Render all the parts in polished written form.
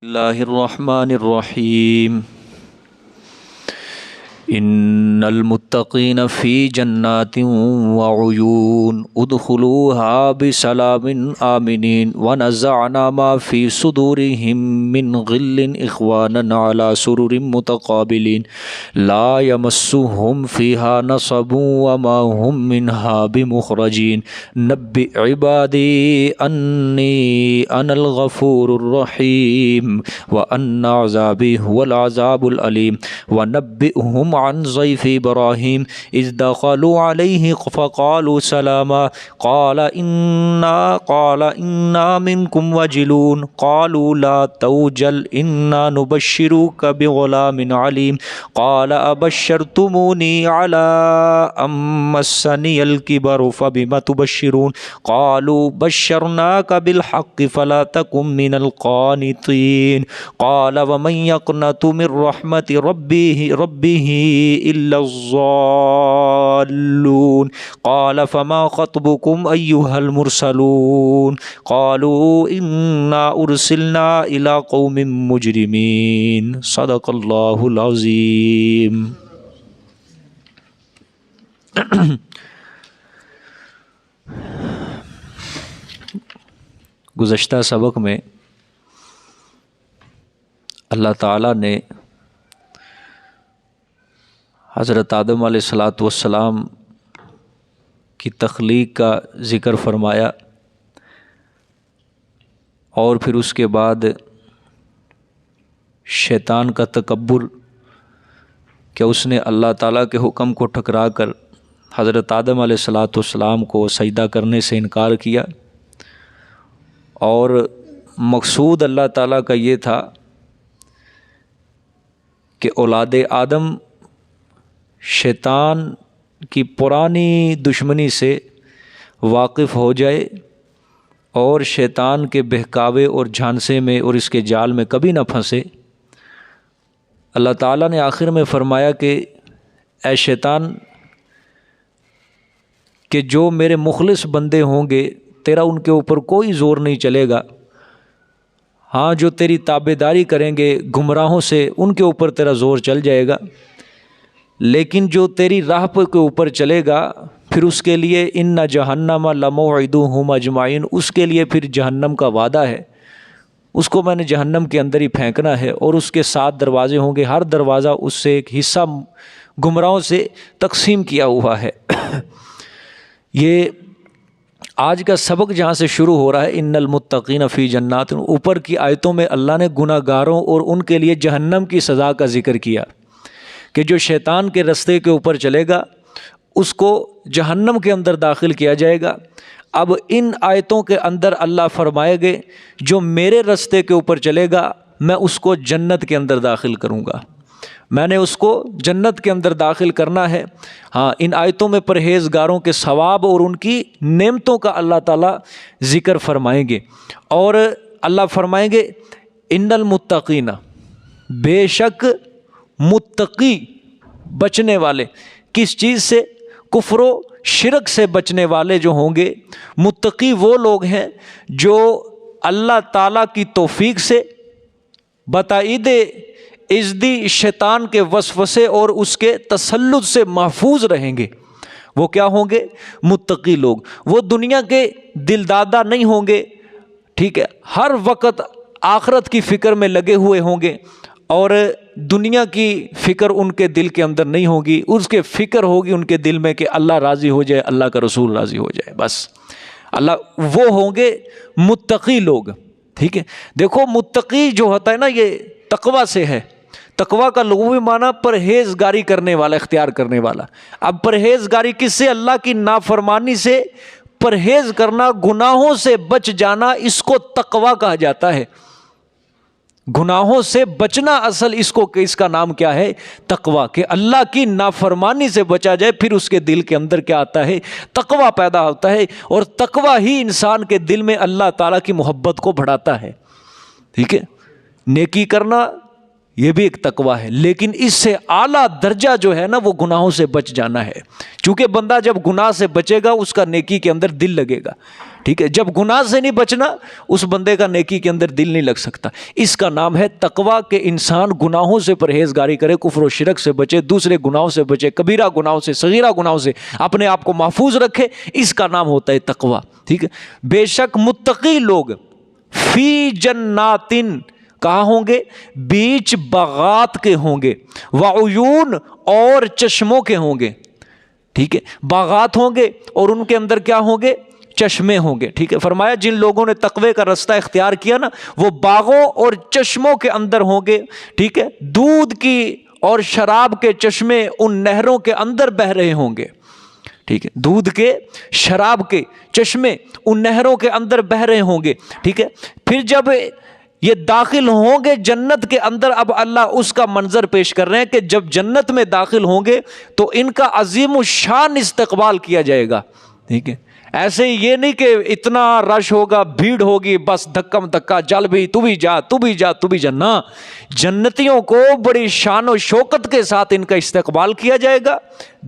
اللہ الرحمن الرحیم ان المتقین فی جنات وعیون ادخلوها بسلام آمنین ونزعنا ما فی صدورهم من غل اخوانا علی سرر متقابلین لا یمسهم فیها نصب وما هم منها بمخرجین نبئ عبادی انی انا الغفور الرحیم وان عذابی هو العذاب العلیم ونبئهم عن ضيف إبراهيم إذ دخلوا عليه فقالوا سلاما قال إنا منكم وجلون قالوا لا توجل إنا نبشرك بغلام عليم قال أبشرتموني على أن مسني الكبر فبم تبشرون قالوا بشرناك بالحق فلا تكن من القانطين قال ومن يقنط من رحمة ربه إلا الضالون قال فما خطبكم أيها المرسلون قالوا إنا أرسلنا إلى قوم مجرمين صدق اللہ العظیم۔ گزشتہ سبق میں اللہ تعالیٰ نے حضرت آدم علیہ السلام کی تخلیق کا ذکر فرمایا، اور پھر اس کے بعد شیطان کا تکبر کہ اس نے اللہ تعالیٰ کے حکم کو ٹھکرا کر حضرت آدم علیہ السلام کو سجدہ کرنے سے انکار کیا، اور مقصود اللہ تعالیٰ کا یہ تھا کہ اولاد آدم شیطان کی پرانی دشمنی سے واقف ہو جائے اور شیطان کے بہکاوے اور جھانسے میں اور اس کے جال میں کبھی نہ پھنسے۔ اللہ تعالیٰ نے آخر میں فرمایا کہ اے شیطان، کہ جو میرے مخلص بندے ہوں گے تیرا ان کے اوپر کوئی زور نہیں چلے گا، ہاں جو تیری تابعداری کریں گے گمراہوں سے ان کے اوپر تیرا زور چل جائے گا، لیکن جو تیری راہ کے اوپر چلے گا پھر اس کے لیے ان جہنم لموعدوہم اجمعین، اس کے لیے پھر جہنم کا وعدہ ہے، اس کو میں نے جہنم کے اندر ہی پھینکنا ہے، اور اس کے 7 دروازے ہوں گے، ہر دروازہ اس سے ایک حصہ گمراہوں سے تقسیم کیا ہوا ہے۔ یہ آج کا سبق جہاں سے شروع ہو رہا ہے ان المتقین فی جنات، اوپر کی آیتوں میں اللہ نے گناہ گاروں اور ان کے لیے جہنم کی سزا کا ذکر کیا کہ جو شیطان کے رستے کے اوپر چلے گا اس کو جہنم کے اندر داخل کیا جائے گا۔ اب ان آیتوں کے اندر اللہ فرمائے گے جو میرے رستے کے اوپر چلے گا میں اس کو جنت کے اندر داخل کروں گا، میں نے اس کو جنت کے اندر داخل کرنا ہے۔ ہاں، ان آیتوں میں پرہیزگاروں کے ثواب اور ان کی نعمتوں کا اللہ تعالیٰ ذکر فرمائیں گے، اور اللہ فرمائیں گے ان المتقین، بے شک متقی بچنے والے، کس چیز سے؟ کفر و شرک سے بچنے والے جو ہوں گے۔ متقی وہ لوگ ہیں جو اللہ تعالیٰ کی توفیق سے بتائید ازدی شیطان کے وسوسے اور اس کے تسلط سے محفوظ رہیں گے۔ وہ کیا ہوں گے؟ متقی لوگ۔ وہ دنیا کے دلدادہ نہیں ہوں گے، ٹھیک ہے، ہر وقت آخرت کی فکر میں لگے ہوئے ہوں گے، اور دنیا کی فکر ان کے دل کے اندر نہیں ہوگی، اس کے فکر ہوگی ان کے دل میں کہ اللہ راضی ہو جائے، اللہ کا رسول راضی ہو جائے، بس اللہ، وہ ہوں گے متقی لوگ، ٹھیک ہے۔ دیکھو متقی جو ہوتا ہے نا یہ تقوی سے ہے، تقوی کا لغوی معنی پرہیزگاری کرنے والا، اختیار کرنے والا۔ اب پرہیزگاری کس سے؟ اللہ کی نافرمانی سے پرہیز کرنا، گناہوں سے بچ جانا، اس کو تقوی کہا جاتا ہے۔ گناہوں سے بچنا اصل اس کا نام کیا ہے؟ تقوی، کہ اللہ کی نافرمانی سے بچا جائے، پھر اس کے دل کے اندر کیا آتا ہے؟ تقوی پیدا ہوتا ہے، اور تقوی ہی انسان کے دل میں اللہ تعالیٰ کی محبت کو بڑھاتا ہے، ٹھیک ہے۔ نیکی کرنا یہ بھی ایک تقوی ہے، لیکن اس سے اعلیٰ درجہ جو ہے نا وہ گناہوں سے بچ جانا ہے، چونکہ بندہ جب گناہ سے بچے گا اس کا نیکی کے اندر دل لگے گا، ٹھیک ہے، جب گناہ سے نہیں بچنا اس بندے کا نیکی کے اندر دل نہیں لگ سکتا۔ اس کا نام ہے تقویٰ، کہ انسان گناہوں سے پرہیزگاری کرے، کفر و شرک سے بچے، دوسرے گناہوں سے بچے، کبیرہ گناہوں سے، صغیرہ گناہوں سے اپنے آپ کو محفوظ رکھے، اس کا نام ہوتا ہے تقویٰ۔ ٹھیک ہے، بے شک متقی لوگ فی جناتن کہاں ہوں گے؟ بیچ باغات کے ہوں گے، وعیون اور چشموں کے ہوں گے۔ ٹھیک ہے، باغات ہوں گے اور ان کے اندر کیا ہوں گے؟ چشمے ہوں گے۔ ٹھیک ہے، فرمایا جن لوگوں نے تقوی کا رستہ اختیار کیا نا وہ باغوں اور چشموں کے اندر ہوں گے۔ ٹھیک ہے، دودھ کی اور شراب کے چشمے ان نہروں کے اندر بہہ رہے ہوں گے۔ ٹھیک ہے، دودھ کے، شراب کے چشمے ان نہروں کے اندر بہہ رہے ہوں گے۔ ٹھیک ہے، پھر جب یہ داخل ہوں گے جنت کے اندر، اب اللہ اس کا منظر پیش کر رہے ہیں کہ جب جنت میں داخل ہوں گے تو ان کا عظیم الشان استقبال کیا جائے گا۔ ٹھیک ہے، ایسے یہ نہیں کہ اتنا رش ہوگا، بھیڑ ہوگی، بس دھکم دھکا، چل بھی تو بھی جا تو بھی جا تو بھی جا، نہ، جنتیوں کو بڑی شان و شوکت کے ساتھ ان کا استقبال کیا جائے گا۔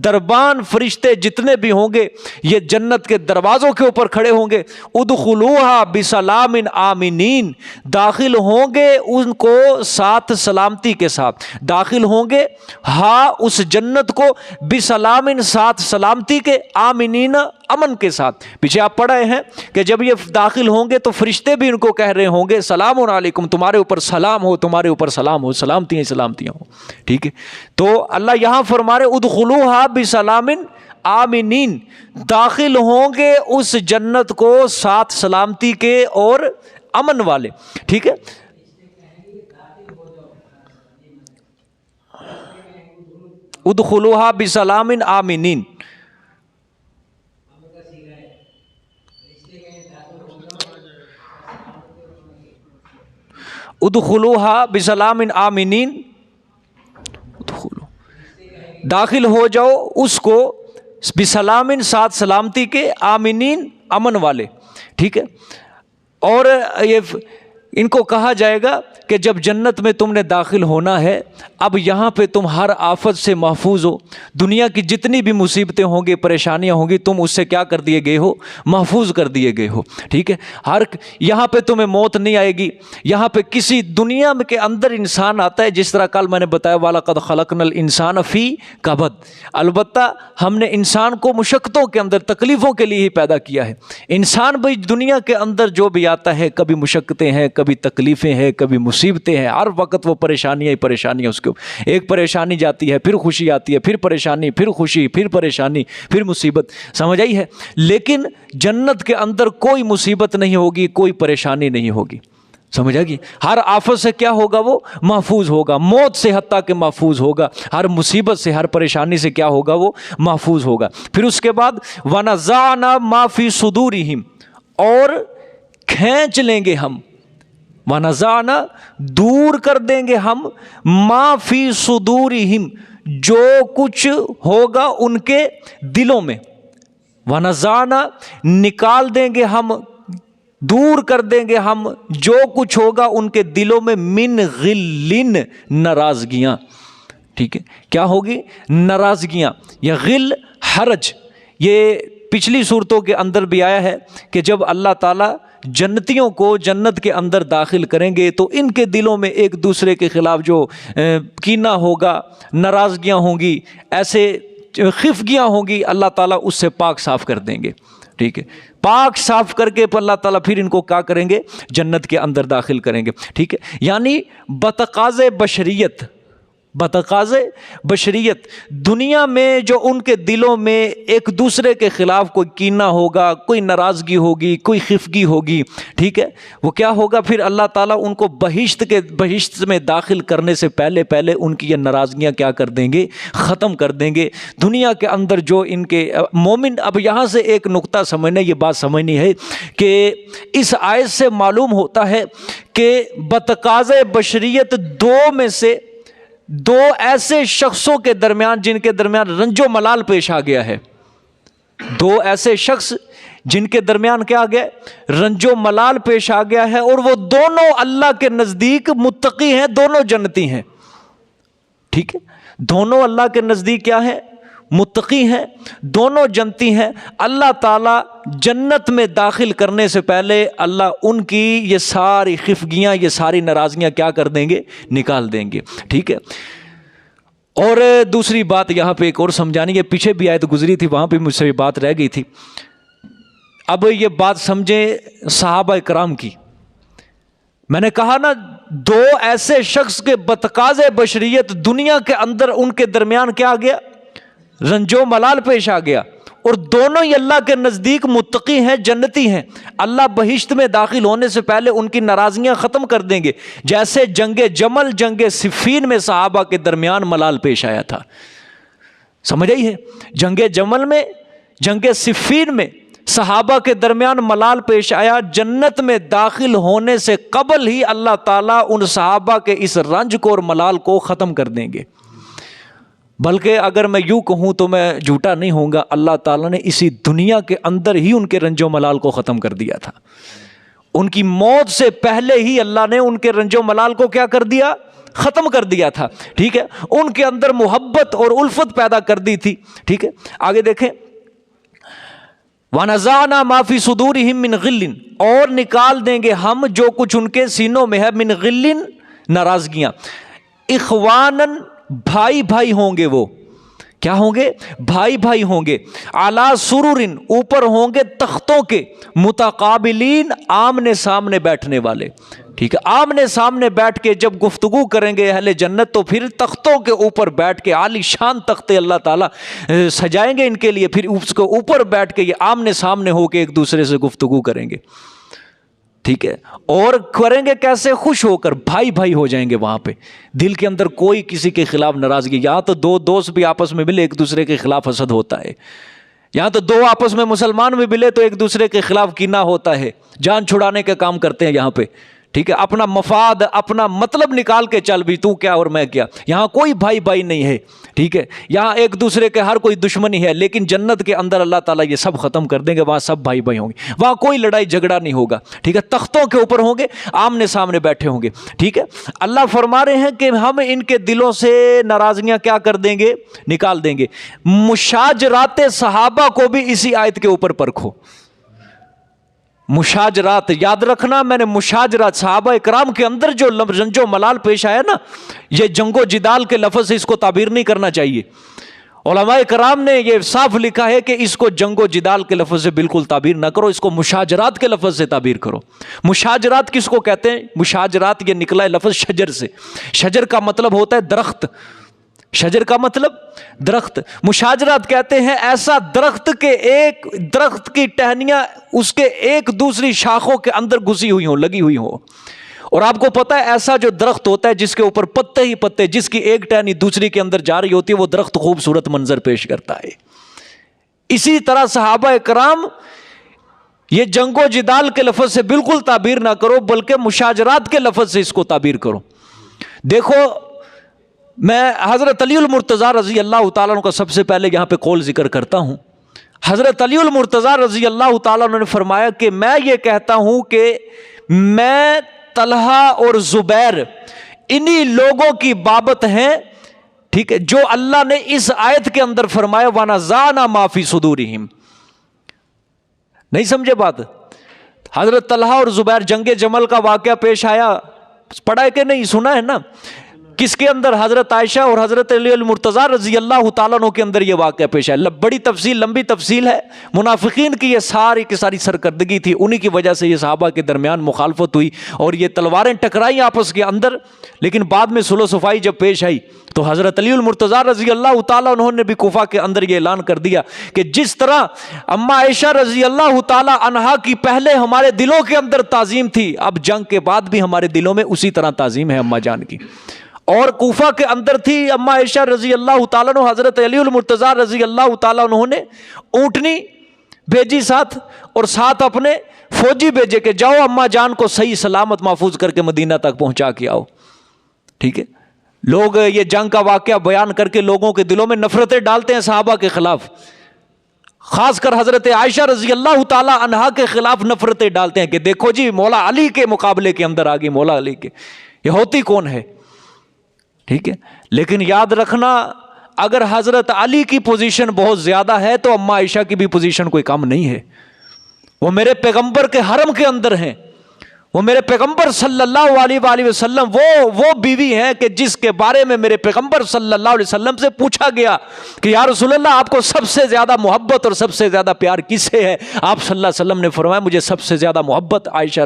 دربان فرشتے جتنے بھی ہوں گے یہ جنت کے دروازوں کے اوپر کھڑے ہوں گے، ادخلوہا بسلام آمنین، داخل ہوں گے ان کو ساتھ سلامتی کے ساتھ، داخل ہوں گے ہاں اس جنت کو بسلام، ساتھ سلامتی کے، آمنین، امن کے ساتھ۔ پیچھے آپ پڑھے ہیں کہ جب یہ داخل ہوں گے تو فرشتے بھی ان کو کہہ رہے ہوں گے سلام علیکم، تمہارے اوپر سلام ہو، تمہارے اوپر سلام ہو، سلامتیاں سلامتیاں ہو۔ ٹھیک ہے، تو اللہ یہاں فرما رہے ادخلوہا بسلام آمنین، داخل ہوں گے اس جنت کو ساتھ سلامتی کے اور امن والے۔ ٹھیک ہے، ادخلوہا بسلام آمنین، ادخلوہا بسلام آمنین، داخل ہو جاؤ اس کو بسلام، ساتھ سلامتی کے، آمنین، امن والے۔ ٹھیک ہے، اور یہ ان کو کہا جائے گا کہ جب جنت میں تم نے داخل ہونا ہے، اب یہاں پہ تم ہر آفت سے محفوظ ہو، دنیا کی جتنی بھی مصیبتیں ہوں گی، پریشانیاں ہوں گی، تم اس سے کیا کر دیے گئے ہو؟ محفوظ کر دیے گئے ہو۔ ٹھیک ہے، یہاں پہ تمہیں موت نہیں آئے گی، یہاں پہ کسی دنیا کے اندر انسان آتا ہے جس طرح کل میں نے بتایا وَلَقَدْ خَلَقْنَا الْإِنسَانَ فِي كَبَدٍ، البتہ ہم نے انسان کو مشقتوں کے اندر، تکلیفوں کے لیے ہی پیدا کیا ہے۔ انسان بھائی دنیا کے اندر جو بھی آتا ہے، کبھی مشقتیں ہیں، کبھی تکلیفیں ہیں، کبھی مصیبتیں ہیں، ہر وقت وہ پریشانیاں ہی پریشانیاں اس کو، ایک پریشانی جاتی ہے پھر خوشی آتی ہے، پھر پریشانی، پھر خوشی، پھر پریشانی، پھر مصیبت، سمجھ آئی ہے؟ لیکن جنت کے اندر کوئی مصیبت نہیں ہوگی، کوئی پریشانی نہیں ہوگی، سمجھ آ گئی؟ ہر آفت سے کیا ہوگا؟ وہ محفوظ ہوگا، موت سے حتیٰ کہ محفوظ ہوگا، ہر مصیبت سے، ہر پریشانی سے کیا ہوگا؟ وہ محفوظ ہوگا۔ پھر اس کے بعد وَنَزَعْنَا مَا فِي صُدُورِهِمْ، اور کھینچ لیں گے ہم، وَنَزَعْنَا، دور کر دیں گے ہم، مَا فِي صُدُورِهِمْ، جو کچھ ہوگا ان کے دلوں میں، وَنَزَعْنَا، نکال دیں گے ہم، دور کر دیں گے ہم جو کچھ ہوگا ان کے دلوں میں، من غلن، ناراضگیاں۔ ٹھیک ہے، کیا ہوگی؟ ناراضگیاں، یا غل، حرج۔ یہ پچھلی صورتوں کے اندر بھی آیا ہے کہ جب اللہ تعالیٰ جنتیوں کو جنت کے اندر داخل کریں گے تو ان کے دلوں میں ایک دوسرے کے خلاف جو کینہ ہوگا، ناراضگیاں ہوں گی، ایسے خفگیاں ہوں گی، اللہ تعالیٰ اس سے پاک صاف کر دیں گے۔ ٹھیک ہے، پاک صاف کر کے اللہ تعالیٰ پھر ان کو کیا کریں گے؟ جنت کے اندر داخل کریں گے۔ ٹھیک ہے، یعنی بتقاض بشریت، بتقاض بشریت، دنیا میں جو ان کے دلوں میں ایک دوسرے کے خلاف کوئی کینہ ہوگا، کوئی ناراضگی ہوگی، کوئی خفگی ہوگی، ٹھیک ہے، وہ کیا ہوگا؟ پھر اللہ تعالیٰ ان کو بہشت میں داخل کرنے سے پہلے ان کی یہ ناراضگیاں کیا کر دیں گے؟ ختم کر دیں گے۔ دنیا کے اندر جو ان کے مومن، اب یہاں سے ایک نقطہ سمجھنا، یہ بات سمجھنی ہے کہ اس آیت سے معلوم ہوتا ہے کہ بتقاض بشریت دو ایسے شخصوں کے درمیان جن کے درمیان رنج و ملال پیش آ گیا ہے، دو ایسے شخص جن کے درمیان کیا آ گیا؟ رنج و ملال پیش آ گیا ہے، اور وہ دونوں اللہ کے نزدیک متقی ہیں، دونوں جنتی ہیں۔ ٹھیک ہے، دونوں اللہ کے نزدیک کیا ہیں؟ متقی ہیں، دونوں جنتی ہیں، اللہ تعالیٰ جنت میں داخل کرنے سے پہلے اللہ ان کی یہ ساری خفگیاں، یہ ساری ناراضگیاں کیا کر دیں گے؟ نکال دیں گے، ٹھیک ہے۔ اور دوسری بات یہاں پہ ایک اور سمجھانی ہے، پیچھے بھی آیت گزری تھی، وہاں پہ مجھ سے یہ بات رہ گئی تھی۔ اب یہ بات سمجھیں صحابہ کرام کی، میں نے کہا نا دو ایسے شخص کے بتقاض بشریت دنیا کے اندر ان کے درمیان کیا آ گیا؟ رنج و ملال پیش آ گیا، اور دونوں ہی اللہ کے نزدیک متقی ہیں، جنتی ہیں۔ اللہ بہشت میں داخل ہونے سے پہلے ان کی ناراضگیاں ختم کر دیں گے، جیسے جنگ جمل، جنگ صفین میں صحابہ کے درمیان ملال پیش آیا تھا۔ سمجھ آئی ہے؟ جنگ جمل میں، جنگ صفین میں صحابہ کے درمیان ملال پیش آیا، جنت میں داخل ہونے سے قبل ہی اللہ تعالیٰ ان صحابہ کے اس رنج کو اور ملال کو ختم کر دیں گے۔ بلکہ اگر میں یوں کہوں تو میں جھوٹا نہیں ہوں گا، اللہ تعالیٰ نے اسی دنیا کے اندر ہی ان کے رنج و ملال کو ختم کر دیا تھا۔ ان کی موت سے پہلے ہی اللہ نے ان کے رنج و ملال کو کیا کر دیا؟ ختم کر دیا تھا، ٹھیک ہے۔ ان کے اندر محبت اور الفت پیدا کر دی تھی، ٹھیک ہے۔ آگے دیکھیں، وَنَزَعْنَا مَا فِي صُدُورِهِم مِّن غِلٍّ، اور نکال دیں گے ہم جو کچھ ان کے سینوں میں ہے، من غلٍ، ناراضگیاں، اخواناً، بھائی بھائی ہوں گے، وہ کیا ہوں گے؟ بھائی بھائی ہوں گے، علی سرر، اوپر ہوں گے تختوں کے، متقابلین، آمنے سامنے بیٹھنے والے، ٹھیک ہے۔ آمنے سامنے بیٹھ کے جب گفتگو کریں گے اہل جنت تو پھر تختوں کے اوپر بیٹھ کے، عالی شان تختے اللہ تعالیٰ سجائیں گے ان کے لیے، پھر اس کے اوپر بیٹھ کے یہ آمنے سامنے ہو کے ایک دوسرے سے گفتگو کریں گے، ٹھیک ہے۔ اور کریں گے کیسے؟ خوش ہو کر، بھائی بھائی ہو جائیں گے وہاں پہ، دل کے اندر کوئی کسی کے خلاف ناراضگی۔ یہاں تو دو دوست بھی آپس میں ملے ایک دوسرے کے خلاف حسد ہوتا ہے، یہاں تو دو آپس میں مسلمان بھی ملے تو ایک دوسرے کے خلاف کینہ ہوتا ہے، جان چھڑانے کا کام کرتے ہیں یہاں پہ، ٹھیک ہے۔ اپنا مفاد، اپنا مطلب نکال کے چل بھی، تو کیا اور میں کیا۔ یہاں کوئی بھائی بھائی نہیں ہے، ٹھیک ہے۔ یہاں ایک دوسرے کے ہر کوئی دشمنی ہے، لیکن جنت کے اندر اللہ تعالیٰ یہ سب ختم کر دیں گے، وہاں سب بھائی بھائی ہوں گے، وہاں کوئی لڑائی جھگڑا نہیں ہوگا، ٹھیک ہے۔ تختوں کے اوپر ہوں گے، آمنے سامنے بیٹھے ہوں گے، ٹھیک ہے۔ اللہ فرما رہے ہیں کہ ہم ان کے دلوں سے ناراضگیاں کیا کر دیں گے؟ نکال دیں گے۔ مشاجرات صحابہ کو بھی اسی آیت کے اوپر پرکھو۔ مشاجرات یاد رکھنا، میں نے مشاجرات صحابہ کرام کے اندر جو رنج و ملال پیش آیا نا، یہ جنگ و جدال کے لفظ سے اس کو تعبیر نہیں کرنا چاہیے۔ علماء کرام نے یہ صاف لکھا ہے کہ اس کو جنگ و جدال کے لفظ سے بالکل تعبیر نہ کرو، اس کو مشاجرات کے لفظ سے تعبیر کرو۔ مشاجرات کس کو کہتے ہیں؟ مشاجرات یہ نکلا ہے لفظ شجر سے، شجر کا مطلب ہوتا ہے درخت، شجر کا مطلب درخت۔ مشاجرات کہتے ہیں ایسا درخت کے ایک درخت کی ٹہنیاں اس کے ایک دوسری شاخوں کے اندر گھسی ہوئی ہوں، لگی ہوئی ہوں۔ اور آپ کو پتہ ہے ایسا جو درخت ہوتا ہے جس کے اوپر پتے ہی پتے، جس کی ایک ٹہنی دوسری کے اندر جا رہی ہوتی ہے، وہ درخت خوبصورت منظر پیش کرتا ہے۔ اسی طرح صحابہ کرام، یہ جنگ و جدال کے لفظ سے بالکل تعبیر نہ کرو، بلکہ مشاجرات کے لفظ سے اس کو تعبیر کرو۔ دیکھو، میں حضرت علی المرتضیٰ رضی اللہ تعالیٰ عنہ کا سب سے پہلے یہاں پہ قول ذکر کرتا ہوں۔ حضرت علی المرتضیٰ رضی اللہ تعالیٰ عنہ نے فرمایا کہ میں یہ کہتا ہوں کہ میں، طلحہ اور زبیر انہی لوگوں کی بابت ہیں، ٹھیک ہے، جو اللہ نے اس آیت کے اندر فرمایا وَنَزَعْنَا مَا فِي صُدُورِهِمْ۔ نہیں سمجھے بات؟ حضرت طلحہ اور زبیر، جنگ جمل کا واقعہ پیش آیا، پڑھا ہے کہ نہیں؟ سنا ہے نا؟ کس کے اندر؟ حضرت عائشہ اور حضرت علی المرتضیٰ رضی اللہ تعالیٰ عنہ کے اندر یہ واقعہ پیش ہے۔ بڑی تفصیل، لمبی تفصیل ہے۔ منافقین کی یہ ساری کی ساری سرکردگی تھی، انہی کی وجہ سے یہ صحابہ کے درمیان مخالفت ہوئی اور یہ تلواریں ٹکرائی آپس کے اندر، لیکن بعد میں صلح و صفائی جب پیش آئی تو حضرت علی المرتضیٰ رضی اللہ تعالیٰ عنہ نے بھی کوفہ کے اندر یہ اعلان کر دیا کہ جس طرح اما عائشہ رضی اللہ تعالیٰ عنہا کی پہلے ہمارے دلوں کے اندر تعظیم تھی، اب جنگ کے بعد بھی ہمارے دلوں میں اسی طرح تعظیم ہے اما جان کی۔ اور کوفہ کے اندر تھی اما عائشہ رضی اللہ تعالیٰ عنہ، حضرت علی المرتضیٰ رضی اللہ تعالیٰ عنہ نے اونٹنی بھیجی ساتھ، اور ساتھ اپنے فوجی بھیجے کہ جاؤ اما جان کو صحیح سلامت محفوظ کر کے مدینہ تک پہنچا کے آؤ، ٹھیک ہے۔ لوگ یہ جنگ کا واقعہ بیان کر کے لوگوں کے دلوں میں نفرتیں ڈالتے ہیں صحابہ کے خلاف، خاص کر حضرت عائشہ رضی اللہ تعالیٰ عنہا کے خلاف نفرتیں ڈالتے ہیں کہ دیکھو جی مولا علی کے مقابلے کے اندر آگے مولا علی کے، یہ ہوتی کون ہے، ٹھیک ہے۔ لیکن یاد رکھنا اگر حضرت علی کی پوزیشن بہت زیادہ ہے تو اماں عائشہ کی بھی پوزیشن کوئی کم نہیں ہے. وہ میرے پیغمبر کے حرم کے اندر ہیں, وہ میرے پیغمبر صلی اللہ علیہ وآلہ وسلم وہ بیوی ہیں کہ جس کے بارے میں میرے پیغمبر صلی اللہ علیہ وسلم سے پوچھا گیا کہ یا رسول اللہ آپ کو سب سے زیادہ محبت اور سب سے زیادہ پیار کس سے ہے؟ آپ صلی اللہ علیہ وسلم نے فرمایا مجھے سب سے زیادہ محبت عائشہ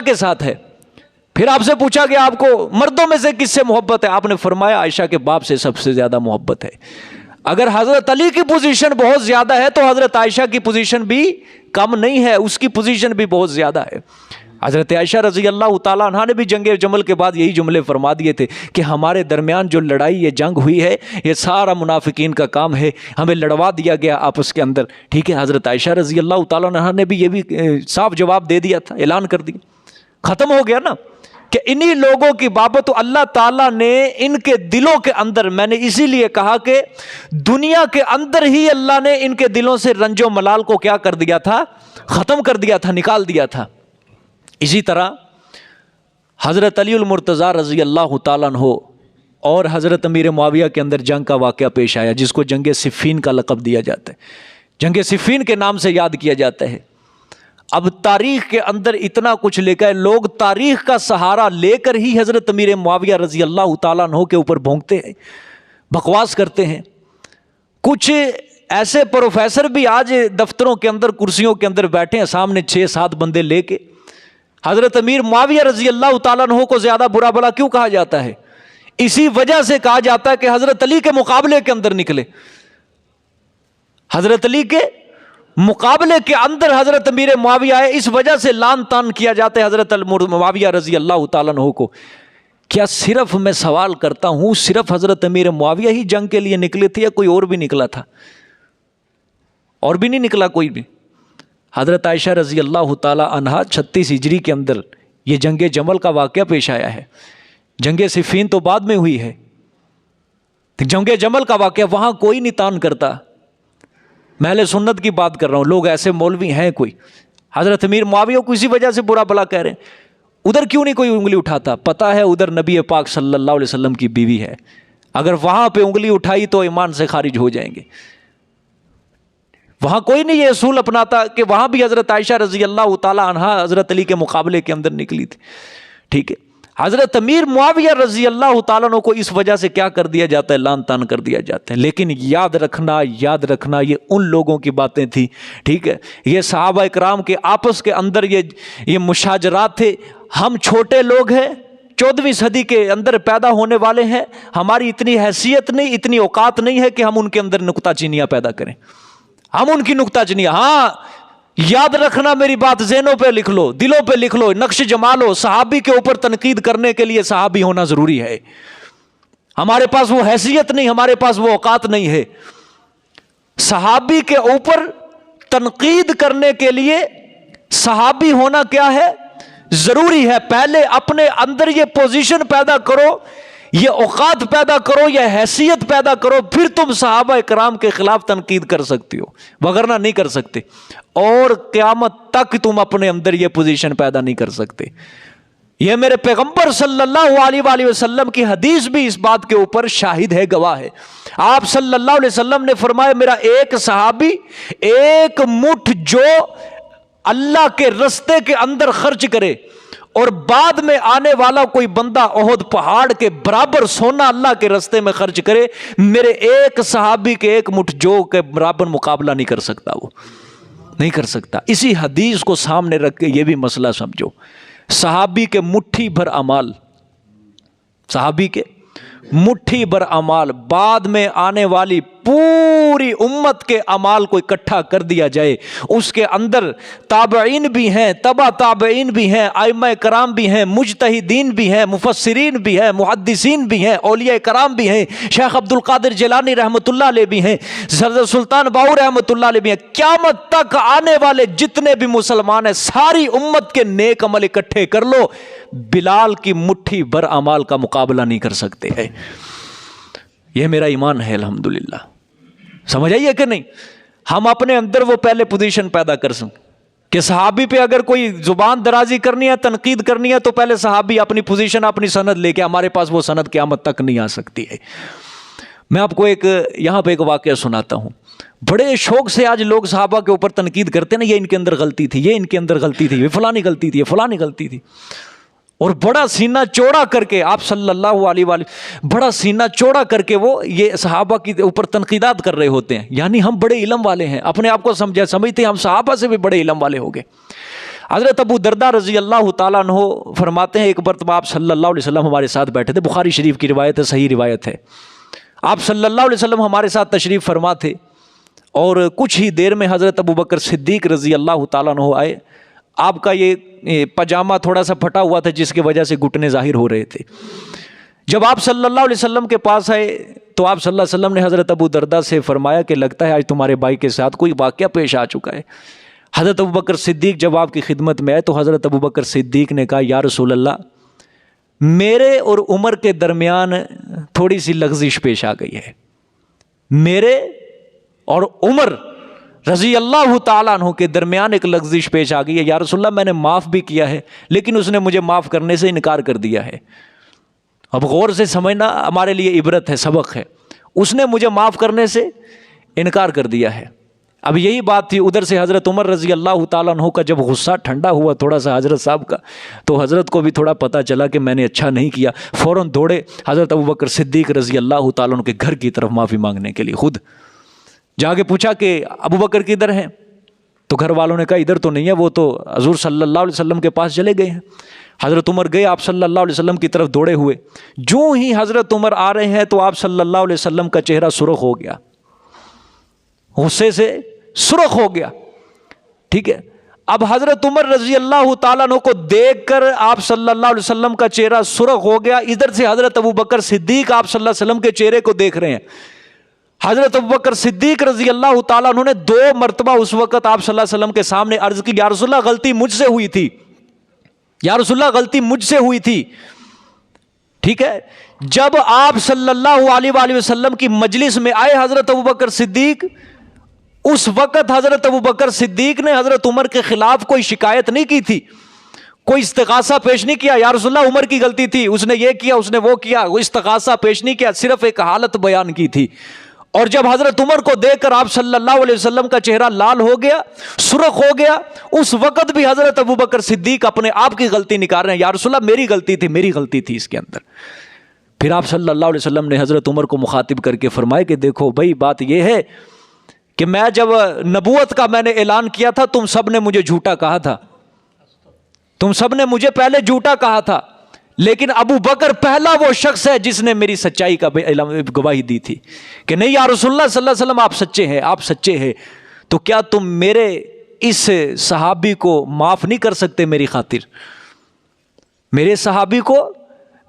کے ساتھ ہے. پھر آپ سے پوچھا گیا آپ کو مردوں میں سے کس سے محبت ہے؟ آپ نے فرمایا عائشہ کے باپ سے سب سے زیادہ محبت ہے. اگر حضرت علی کی پوزیشن بہت زیادہ ہے تو حضرت عائشہ کی پوزیشن بھی کم نہیں ہے, اس کی پوزیشن بھی بہت زیادہ ہے. حضرت عائشہ رضی اللہ تعالیٰ عنہ نے بھی جنگ جمل کے بعد یہی جملے فرما دیے تھے کہ ہمارے درمیان جو لڑائی یہ جنگ ہوئی ہے یہ سارا منافقین کا کام ہے, ہمیں لڑوا دیا گیا آپس کے اندر. ٹھیک ہے, حضرت عائشہ رضی اللہ تعالیٰ عنہ نے بھی یہ بھی صاف جواب دے دیا تھا, اعلان کر دیا, ختم ہو گیا نا کہ انہی لوگوں کی بابت اللہ تعالیٰ نے ان کے دلوں کے اندر, میں نے اسی لیے کہا کہ دنیا کے اندر ہی اللہ نے ان کے دلوں سے رنج و ملال کو کیا کر دیا تھا؟ ختم کر دیا تھا, نکال دیا تھا. اسی طرح حضرت علی المرتضیٰ رضی اللہ تعالیٰ عنہ اور حضرت امیر معاویہ کے اندر جنگ کا واقعہ پیش آیا جس کو جنگ صفین کا لقب دیا جاتا ہے, جنگ صفین کے نام سے یاد کیا جاتا ہے. اب تاریخ کے اندر اتنا کچھ لکھا ہے, لوگ تاریخ کا سہارا لے کر ہی حضرت امیر معاویہ رضی اللہ تعالیٰ عنہ کے اوپر بھونکتے ہیں, بکواس کرتے ہیں. کچھ ایسے پروفیسر بھی آج دفتروں کے اندر کرسیوں کے اندر بیٹھے ہیں, سامنے 6-7 بندے لے کے حضرت امیر معاویہ رضی اللہ تعالیٰ عنہ کو زیادہ برا بھلا کیوں کہا جاتا ہے؟ اسی وجہ سے کہا جاتا ہے کہ حضرت علی کے مقابلے کے اندر نکلے, حضرت علی کے مقابلے کے اندر حضرت امیر معاویہ آئے, اس وجہ سے لان تان کیا جاتا ہے حضرت معاویہ رضی اللہ تعالیٰ عنہ کو. کیا صرف میں سوال کرتا ہوں صرف حضرت امیر معاویہ ہی جنگ کے لیے نکلے تھے یا کوئی اور بھی نکلا تھا؟ اور بھی نہیں نکلا کوئی بھی. حضرت عائشہ رضی اللہ تعالیٰ عنہا 36 ہجری کے اندر یہ جنگ جمل کا واقعہ پیش آیا ہے. جنگ صفین تو بعد میں ہوئی ہے, جنگ جمل کا واقعہ وہاں کوئی نہیں تان کرتا. میں اہل سنت کی بات کر رہا ہوں, لوگ ایسے مولوی ہیں کوئی حضرت امیر معاویہ کو اسی وجہ سے برا بھلا کہہ رہے ہیں, ادھر کیوں نہیں کوئی انگلی اٹھاتا؟ پتہ ہے ادھر نبی پاک صلی اللہ علیہ وسلم کی بیوی ہے, اگر وہاں پہ انگلی اٹھائی تو ایمان سے خارج ہو جائیں گے. وہاں کوئی نہیں یہ اصول اپناتا کہ وہاں بھی حضرت عائشہ رضی اللہ تعالیٰ عنہا حضرت علی کے مقابلے کے اندر نکلی تھی. ٹھیک ہے, حضرت امیر معاویہ رضی اللہ تعالیٰ عنہ کو اس وجہ سے کیا کر دیا جاتا ہے؟ لان تان کر دیا جاتا ہے. لیکن یاد رکھنا یہ ان لوگوں کی باتیں تھی. ٹھیک ہے, یہ صحابہ اکرام کے آپس کے اندر یہ مشاجرات تھے. ہم چھوٹے لوگ ہیں, 14ویں صدی کے اندر پیدا ہونے والے ہیں, ہماری اتنی حیثیت نہیں, اتنی اوقات نہیں ہے کہ ہم ان کے اندر نکتہ چینیاں پیدا کریں, ہم ان کی نکتہ چینیاں. ہاں یاد رکھنا میری بات, ذہنوں پہ لکھ لو, دلوں پہ لکھ لو, نقش جما لو, صحابی کے اوپر تنقید کرنے کے لیے صحابی ہونا ضروری ہے. ہمارے پاس وہ حیثیت نہیں, ہمارے پاس وہ اوقات نہیں ہے. صحابی کے اوپر تنقید کرنے کے لیے صحابی ہونا کیا ہے؟ ضروری ہے. پہلے اپنے اندر یہ پوزیشن پیدا کرو, یہ اوقات پیدا کرو, یہ حیثیت پیدا کرو, پھر تم صحابہ کرام کے خلاف تنقید کر سکتی ہو, وگرنہ نہیں کر سکتے. اور قیامت تک تم اپنے اندر یہ پوزیشن پیدا نہیں کر سکتے. یہ میرے پیغمبر صلی اللہ علیہ وآلہ وسلم کی حدیث بھی اس بات کے اوپر شاہد ہے, گواہ ہے. آپ صلی اللہ علیہ وسلم نے فرمایا میرا ایک صحابی ایک مٹھ جو اللہ کے رستے کے اندر خرچ کرے اور بعد میں آنے والا کوئی بندہ احد پہاڑ کے برابر سونا اللہ کے رستے میں خرچ کرے, میرے ایک صحابی کے ایک مٹھ جو کے برابر مقابلہ نہیں کر سکتا, وہ نہیں کر سکتا. اسی حدیث کو سامنے رکھ کے یہ بھی مسئلہ سمجھو, صحابی کے مٹھی بھر اعمال, صحابی کے مٹھی بھر اعمال, بعد میں آنے والی پوری امت کے اعمال کو اکٹھا کر دیا جائے, اس کے اندر تابعین بھی ہیں, تبع تابعین بھی ہیں, ائمہ کرام بھی ہیں, مجتہدین بھی ہیں, مفسرین بھی ہیں, محدثین بھی ہیں, اولیاء کرام بھی ہیں, شیخ عبد القادر جیلانی رحمۃ اللہ علیہ بھی ہیں, حضرت سلطان باہو رحمۃ اللہ علیہ بھی ہیں. قیامت تک آنے والے جتنے بھی مسلمان ہیں ساری امت کے نیک عمل اکٹھے کر لو, بلال کی مٹھی بھر اعمال کا مقابلہ نہیں کر سکتے ہیں. یہ میرا ایمان ہے الحمدللہ. سمجھ آئیے کہ نہیں؟ ہم اپنے اندر وہ پہلے پوزیشن پیدا کر سکیں کہ صحابی پہ اگر کوئی زبان درازی کرنی ہے, تنقید کرنی ہے, تو پہلے صحابی اپنی پوزیشن, اپنی سند لے کے, ہمارے پاس وہ سند قیامت تک نہیں آ سکتی ہے. میں آپ کو یہاں پہ ایک واقعہ سناتا ہوں. بڑے شوق سے آج لوگ صحابہ کے اوپر تنقید کرتے ہیں نا، یہ ان کے اندر غلطی تھی، یہ ان کے اندر غلطی تھی، یہ فلانی غلطی تھی، یہ فلانی غلطی تھی. اور بڑا سینہ چوڑا کر کے آپ صلی اللہ علیہ وآلہ بڑا سینہ چوڑا کر کے وہ یہ صحابہ کے اوپر تنقیدات کر رہے ہوتے ہیں. یعنی ہم بڑے علم والے ہیں، اپنے آپ کو سمجھتے ہیں ہم صحابہ سے بھی بڑے علم والے ہو گئے. حضرت ابو درداء رضی اللہ تعالیٰ عنہ فرماتے ہیں ایک مرتبہ آپ صلی اللہ علیہ وسلم ہمارے ساتھ بیٹھے تھے. بخاری شریف کی روایت ہے، صحیح روایت ہے. آپ صلی اللہ علیہ وسلم ہمارے ساتھ تشریف فرما تھے اور کچھ ہی دیر میں حضرت ابو بکر صدیق رضی اللہ تعالیٰ عنہ آئے. آپ کا یہ پاجامہ تھوڑا سا پھٹا ہوا تھا جس کی وجہ سے گھٹنے ظاہر ہو رہے تھے. جب آپ صلی اللہ علیہ وسلم کے پاس آئے تو آپ صلی اللہ علیہ وسلم نے حضرت ابو درداء سے فرمایا کہ لگتا ہے آج تمہارے بھائی کے ساتھ کوئی واقعہ پیش آ چکا ہے. حضرت ابو بکر صدیق جب آپ کی خدمت میں آئے تو حضرت ابو بکر صدیق نے کہا یا رسول اللہ، میرے اور عمر کے درمیان تھوڑی سی لغزش پیش آ گئی ہے. میرے اور عمر رضی اللہ تعالیٰ عنہ کے درمیان ایک لغزش پیش آ گئی ہے. یا رسول اللہ، میں نے معاف بھی کیا ہے لیکن اس نے مجھے معاف کرنے سے انکار کر دیا ہے. اب غور سے سمجھنا، ہمارے لیے عبرت ہے، سبق ہے. اس نے مجھے معاف کرنے سے انکار کر دیا ہے. اب یہی بات تھی. ادھر سے حضرت عمر رضی اللہ تعالیٰ عنہ کا جب غصہ ٹھنڈا ہوا تھوڑا سا حضرت صاحب کا، تو حضرت کو بھی تھوڑا پتہ چلا کہ میں نے اچھا نہیں کیا. فوراً دوڑے حضرت ابو بکر صدیق رضی اللہ تعالیٰ عنہ کے گھر کی طرف معافی مانگنے کے لیے. خود جا کے پوچھا کہ ابو بکر کدھر ہیں؟ تو گھر والوں نے کہا ادھر تو نہیں ہے، وہ تو حضور صلی اللہ علیہ وسلم کے پاس چلے گئے ہیں. حضرت عمر گئے آپ صلی اللہ علیہ وسلم کی طرف دوڑے ہوئے. جو ہی حضرت عمر آ رہے ہیں تو آپ صلی اللہ علیہ وسلم کا چہرہ سرخ ہو گیا، غصے سے سرخ ہو گیا. ٹھیک ہے. اب حضرت عمر رضی اللہ تعالیٰ عنہ کو دیکھ کر آپ صلی اللہ علیہ وسلم کا چہرہ سرخ ہو گیا. ادھر سے حضرت ابو بکر صدیق آپ صلی اللہ علیہ وسلم کے چہرے کو دیکھ رہے ہیں. حضرت ابو بکر صدیق رضی اللہ تعالیٰ عنہ نے 2 مرتبہ اس وقت آپ صلی اللہ علیہ وسلم کے سامنے عرض کی یا رسول اللہ غلطی مجھ سے ہوئی تھی، یا رسول اللہ غلطی مجھ سے ہوئی تھی. ٹھیک ہے. جب آپ صلی اللہ علیہ وآلہ وسلم کی مجلس میں آئے حضرت ابو بکر صدیق، اس وقت حضرت ابو بکر صدیق نے حضرت عمر کے خلاف کوئی شکایت نہیں کی تھی، کوئی استغاثہ پیش نہیں کیا یا رسول اللہ عمر کی غلطی تھی، اس نے یہ کیا، اس نے وہ کیا. وہ استغاثہ پیش نہیں کیا، صرف ایک حالت بیان کی تھی. اور جب حضرت عمر کو دیکھ کر آپ صلی اللہ علیہ وسلم کا چہرہ لال ہو گیا، سرخ ہو گیا، اس وقت بھی حضرت ابو بکر صدیق اپنے آپ کی غلطی نکال رہے ہیں. یا رسول اللہ میری غلطی تھی، میری غلطی تھی اس کے اندر. پھر آپ صلی اللہ علیہ وسلم نے حضرت عمر کو مخاطب کر کے فرمایا کہ دیکھو بھائی، بات یہ ہے کہ میں جب نبوت کا میں نے اعلان کیا تھا تم سب نے مجھے جھوٹا کہا تھا، تم سب نے مجھے پہلے جھوٹا کہا تھا، لیکن ابو بکر پہلا وہ شخص ہے جس نے میری سچائی کا گواہی دی تھی کہ نہیں یا رسول اللہ صلی اللہ علیہ وسلم آپ سچے ہیں، آپ سچے ہیں. تو کیا تم میرے اس صحابی کو معاف نہیں کر سکتے میری خاطر؟ میرے صحابی کو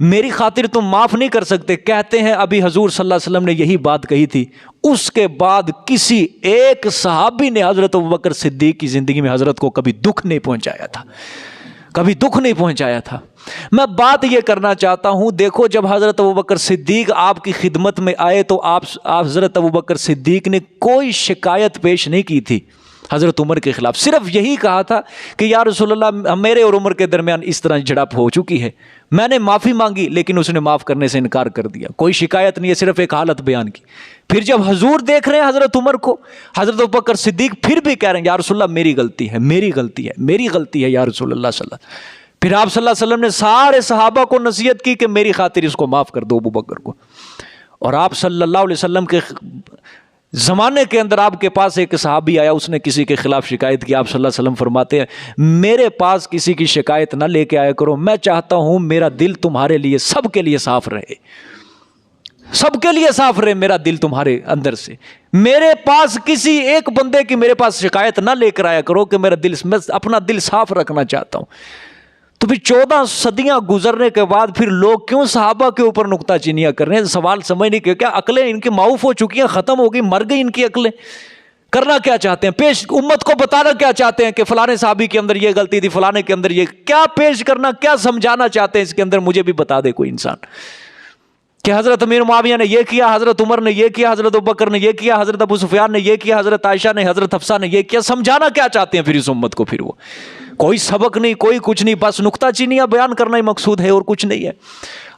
میری خاطر تم معاف نہیں کر سکتے؟ کہتے ہیں ابھی حضور صلی اللہ علیہ وسلم نے یہی بات کہی تھی، اس کے بعد کسی ایک صحابی نے حضرت ابوبکر صدیق کی زندگی میں حضرت کو کبھی دکھ نہیں پہنچایا تھا، کبھی دکھ نہیں پہنچایا تھا. میں بات یہ کرنا چاہتا ہوں، دیکھو جب حضرت ابوبکر صدیق آپ کی خدمت میں آئے تو آپ حضرت ابوبکر صدیق نے کوئی شکایت پیش نہیں کی تھی حضرت عمر کے خلاف، صرف یہی کہا تھا کہ یا رسول اللہ میرے اور عمر کے درمیان اس طرح جھڑپ ہو چکی ہے، میں نے معافی مانگی لیکن اس نے معاف کرنے سے انکار کر دیا. کوئی شکایت نہیں ہے، صرف ایک حالت بیان کی. پھر جب حضور دیکھ رہے ہیں حضرت عمر کو، حضرت ابوبکر صدیق پھر بھی کہہ رہے ہیں یا رسول اللہ میری غلطی ہے، میری غلطی ہے، میری غلطی ہے یا رسول اللہ صلی اللہ علیہ وسلم. پھر آپ صلی اللہ علیہ وسلم نے سارے صحابہ کو نصیحت کی کہ میری خاطر اس کو معاف کر دو ابوبکر کو. اور آپ صلی اللہ علیہ وسلم کے زمانے کے اندر آپ کے پاس ایک صحابی آیا، اس نے کسی کے خلاف شکایت کی. آپ صلی اللہ علیہ وسلم فرماتے ہیں میرے پاس کسی کی شکایت نہ لے کے آیا کرو، میں چاہتا ہوں میرا دل تمہارے لیے سب کے لیے صاف رہے، سب کے لیے صاف رہے میرا دل تمہارے اندر سے. میرے پاس کسی ایک بندے کی میرے پاس شکایت نہ لے کر آیا کرو کہ میرا دل، میں اپنا دل صاف رکھنا چاہتا ہوں. تو پھر 14 صدیاں گزرنے کے بعد پھر لوگ کیوں صحابہ کے اوپر نکتہ چینیاں کر رہے ہیں؟ سوال سمجھ نہیں کہ کیا عقلیں ان کی معاف ہو چکی ہیں، ختم ہو گئی، مر گئی ان کی عقلیں؟ کرنا کیا چاہتے ہیں؟ پیش امت کو بتانا کیا چاہتے ہیں کہ فلانے صحابی کے اندر یہ غلطی تھی، فلانے کے اندر یہ، کیا پیش کرنا، کیا سمجھانا چاہتے ہیں اس کے اندر؟ مجھے بھی بتا دے کوئی انسان. کہ حضرت امیر معاویہ نے یہ کیا، حضرت عمر نے یہ کیا، حضرت ابوبکر نے یہ کیا، حضرت ابو سفیان نے یہ کیا، حضرت عائشہ نے، حضرت حفصہ نے یہ کیا. سمجھانا کیا چاہتے ہیں پھر اس امت کو؟ پھر وہ کوئی سبق نہیں، کوئی کچھ نہیں، بس نکتہ چینیاں بیان کرنا ہی مقصود ہے اور کچھ نہیں ہے.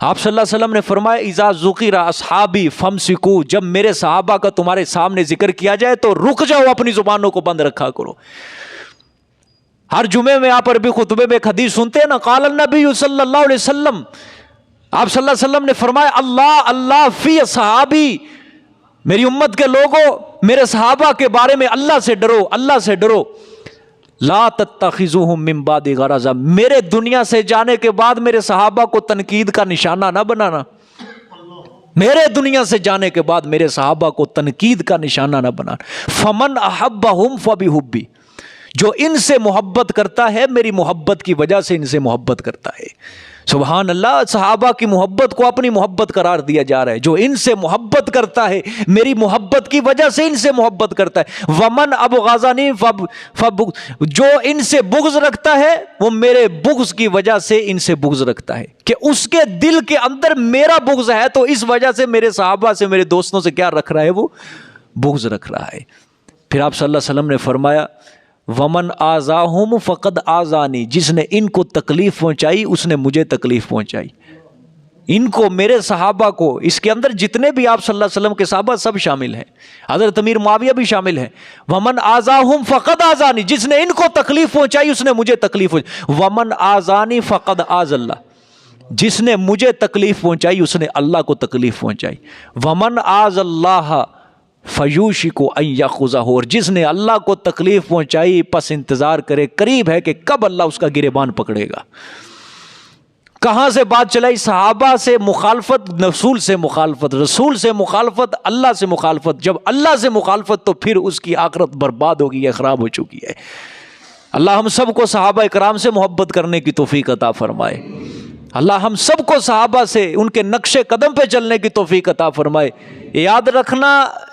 آپ صلی اللہ علیہ وسلم نے فرمایا اذا ذکر اصحابی فامسکوا، جب میرے صحابہ کا تمہارے سامنے ذکر کیا جائے تو رک جاؤ، اپنی زبانوں کو بند رکھا کرو. ہر جمعے میں آپ عربی خطبے میں ایک حدیث سنتے ہیں نا، قال النبی صلی اللہ علیہ وسلم، آپ صلی اللہ علیہ وسلم نے فرمایا اللہ اللہ فی صحابی، میری امت کے لوگوں میرے صحابہ کے بارے میں اللہ سے ڈرو، اللہ سے ڈرو. لا تتخذوہم من بعد غرضا، میرے دنیا سے جانے کے بعد میرے صحابہ کو تنقید کا نشانہ نہ بنانا. میرے دنیا سے جانے کے بعد میرے صحابہ کو تنقید کا نشانہ نہ بنانا. فمن احبہم فبحبی، جو ان سے محبت کرتا ہے میری محبت کی وجہ سے ان سے محبت کرتا ہے. سبحان اللہ، صحابہ کی محبت کو اپنی محبت قرار دیا جا رہا ہے. جو ان سے محبت کرتا ہے میری محبت کی وجہ سے ان سے محبت کرتا ہے. ومن ابغضنی جو ان سے بغض رکھتا ہے وہ میرے بغض کی وجہ سے ان سے بغض رکھتا ہے. کہ اس کے دل کے اندر میرا بغض ہے تو اس وجہ سے میرے صحابہ سے، میرے دوستوں سے کیا رکھ رہا ہے؟ وہ بغض رکھ رہا ہے. پھر آپ صلی اللہ علیہ وسلم نے فرمایا ومن آذاہم فقد آذانی، جس نے ان کو تکلیف پہنچائی اس نے مجھے تکلیف پہنچائی. ان کو، میرے صحابہ کو، اس کے اندر جتنے بھی آپ صلی اللہ علیہ وسلم کے صحابہ سب شامل ہیں، حضرت امیر معاویہ بھی شامل ہیں. ومن آذاہم فقد آذانی، جس نے ان کو تکلیف پہنچائی اس نے مجھے تکلیف پہنچائی. ومن آذانی فقد آذ اللہ، جس نے مجھے تکلیف پہنچائی اس نے اللہ کو تکلیف پہنچائی. ومن آذ اللہ فیوشک ان یاخذہ، اور جس نے اللہ کو تکلیف پہنچائی پس انتظار کرے، قریب ہے کہ کب اللہ اس کا گریبان پکڑے گا. کہاں سے بات چلائی؟ صحابہ سے مخالفت، رسول سے مخالفت، رسول سے مخالفت، اللہ سے مخالفت. جب اللہ سے مخالفت تو پھر اس کی آخرت برباد ہو گئی ہے، خراب ہو چکی ہے. اللہ ہم سب کو صحابہ اکرام سے محبت کرنے کی توفیق عطا فرمائے. اللہ ہم سب کو صحابہ سے، ان کے نقش قدم پہ چلنے کی توفیق عطا فرمائے. یاد رکھنا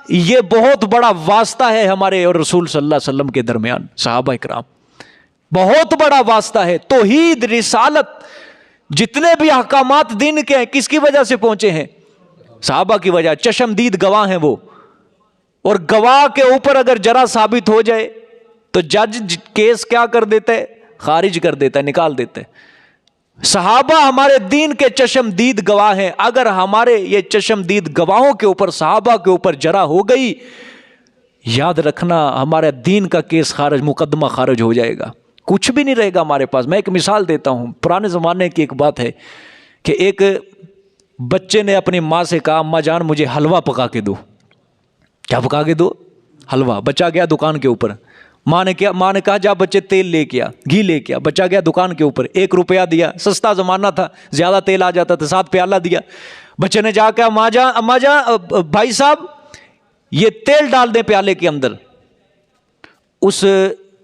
یہ بہت بڑا واسطہ ہے ہمارے اور رسول صلی اللہ علیہ وسلم کے درمیان، صحابہ اکرام بہت بڑا واسطہ ہے. توحید، رسالت، جتنے بھی احکامات دین کے ہیں کس کی وجہ سے پہنچے ہیں؟ صحابہ کی وجہ. چشمدید گواہ ہیں وہ، اور گواہ کے اوپر اگر جرا ثابت ہو جائے تو جج کیس کیا کر دیتا ہے؟ خارج کر دیتا ہے، نکال دیتا ہے. صحابہ ہمارے دین کے چشمدید گواہ ہیں. اگر ہمارے یہ چشمدید گواہوں کے اوپر، صحابہ کے اوپر جرا ہو گئی، یاد رکھنا ہمارے دین کا کیس خارج، مقدمہ خارج ہو جائے گا، کچھ بھی نہیں رہے گا ہمارے پاس. میں ایک مثال دیتا ہوں، پرانے زمانے کی ایک بات ہے کہ ایک بچے نے اپنی ماں سے کہا اماں جان مجھے حلوہ پکا کے دو. کیا پکا کے دو؟ حلوہ. بچہ گیا دکان کے اوپر، ماں نے کہا جا بچے تیل لے کے آ، گھی لے کے آ. بچہ گیا دکان کے اوپر، 1 روپیہ دیا، سستا زمانہ تھا، زیادہ تیل آ جاتا تھا، 7 پیالہ دیا. بچے نے جا کے اماں جان بھائی صاحب یہ تیل ڈال دیں پیالے کے اندر. اس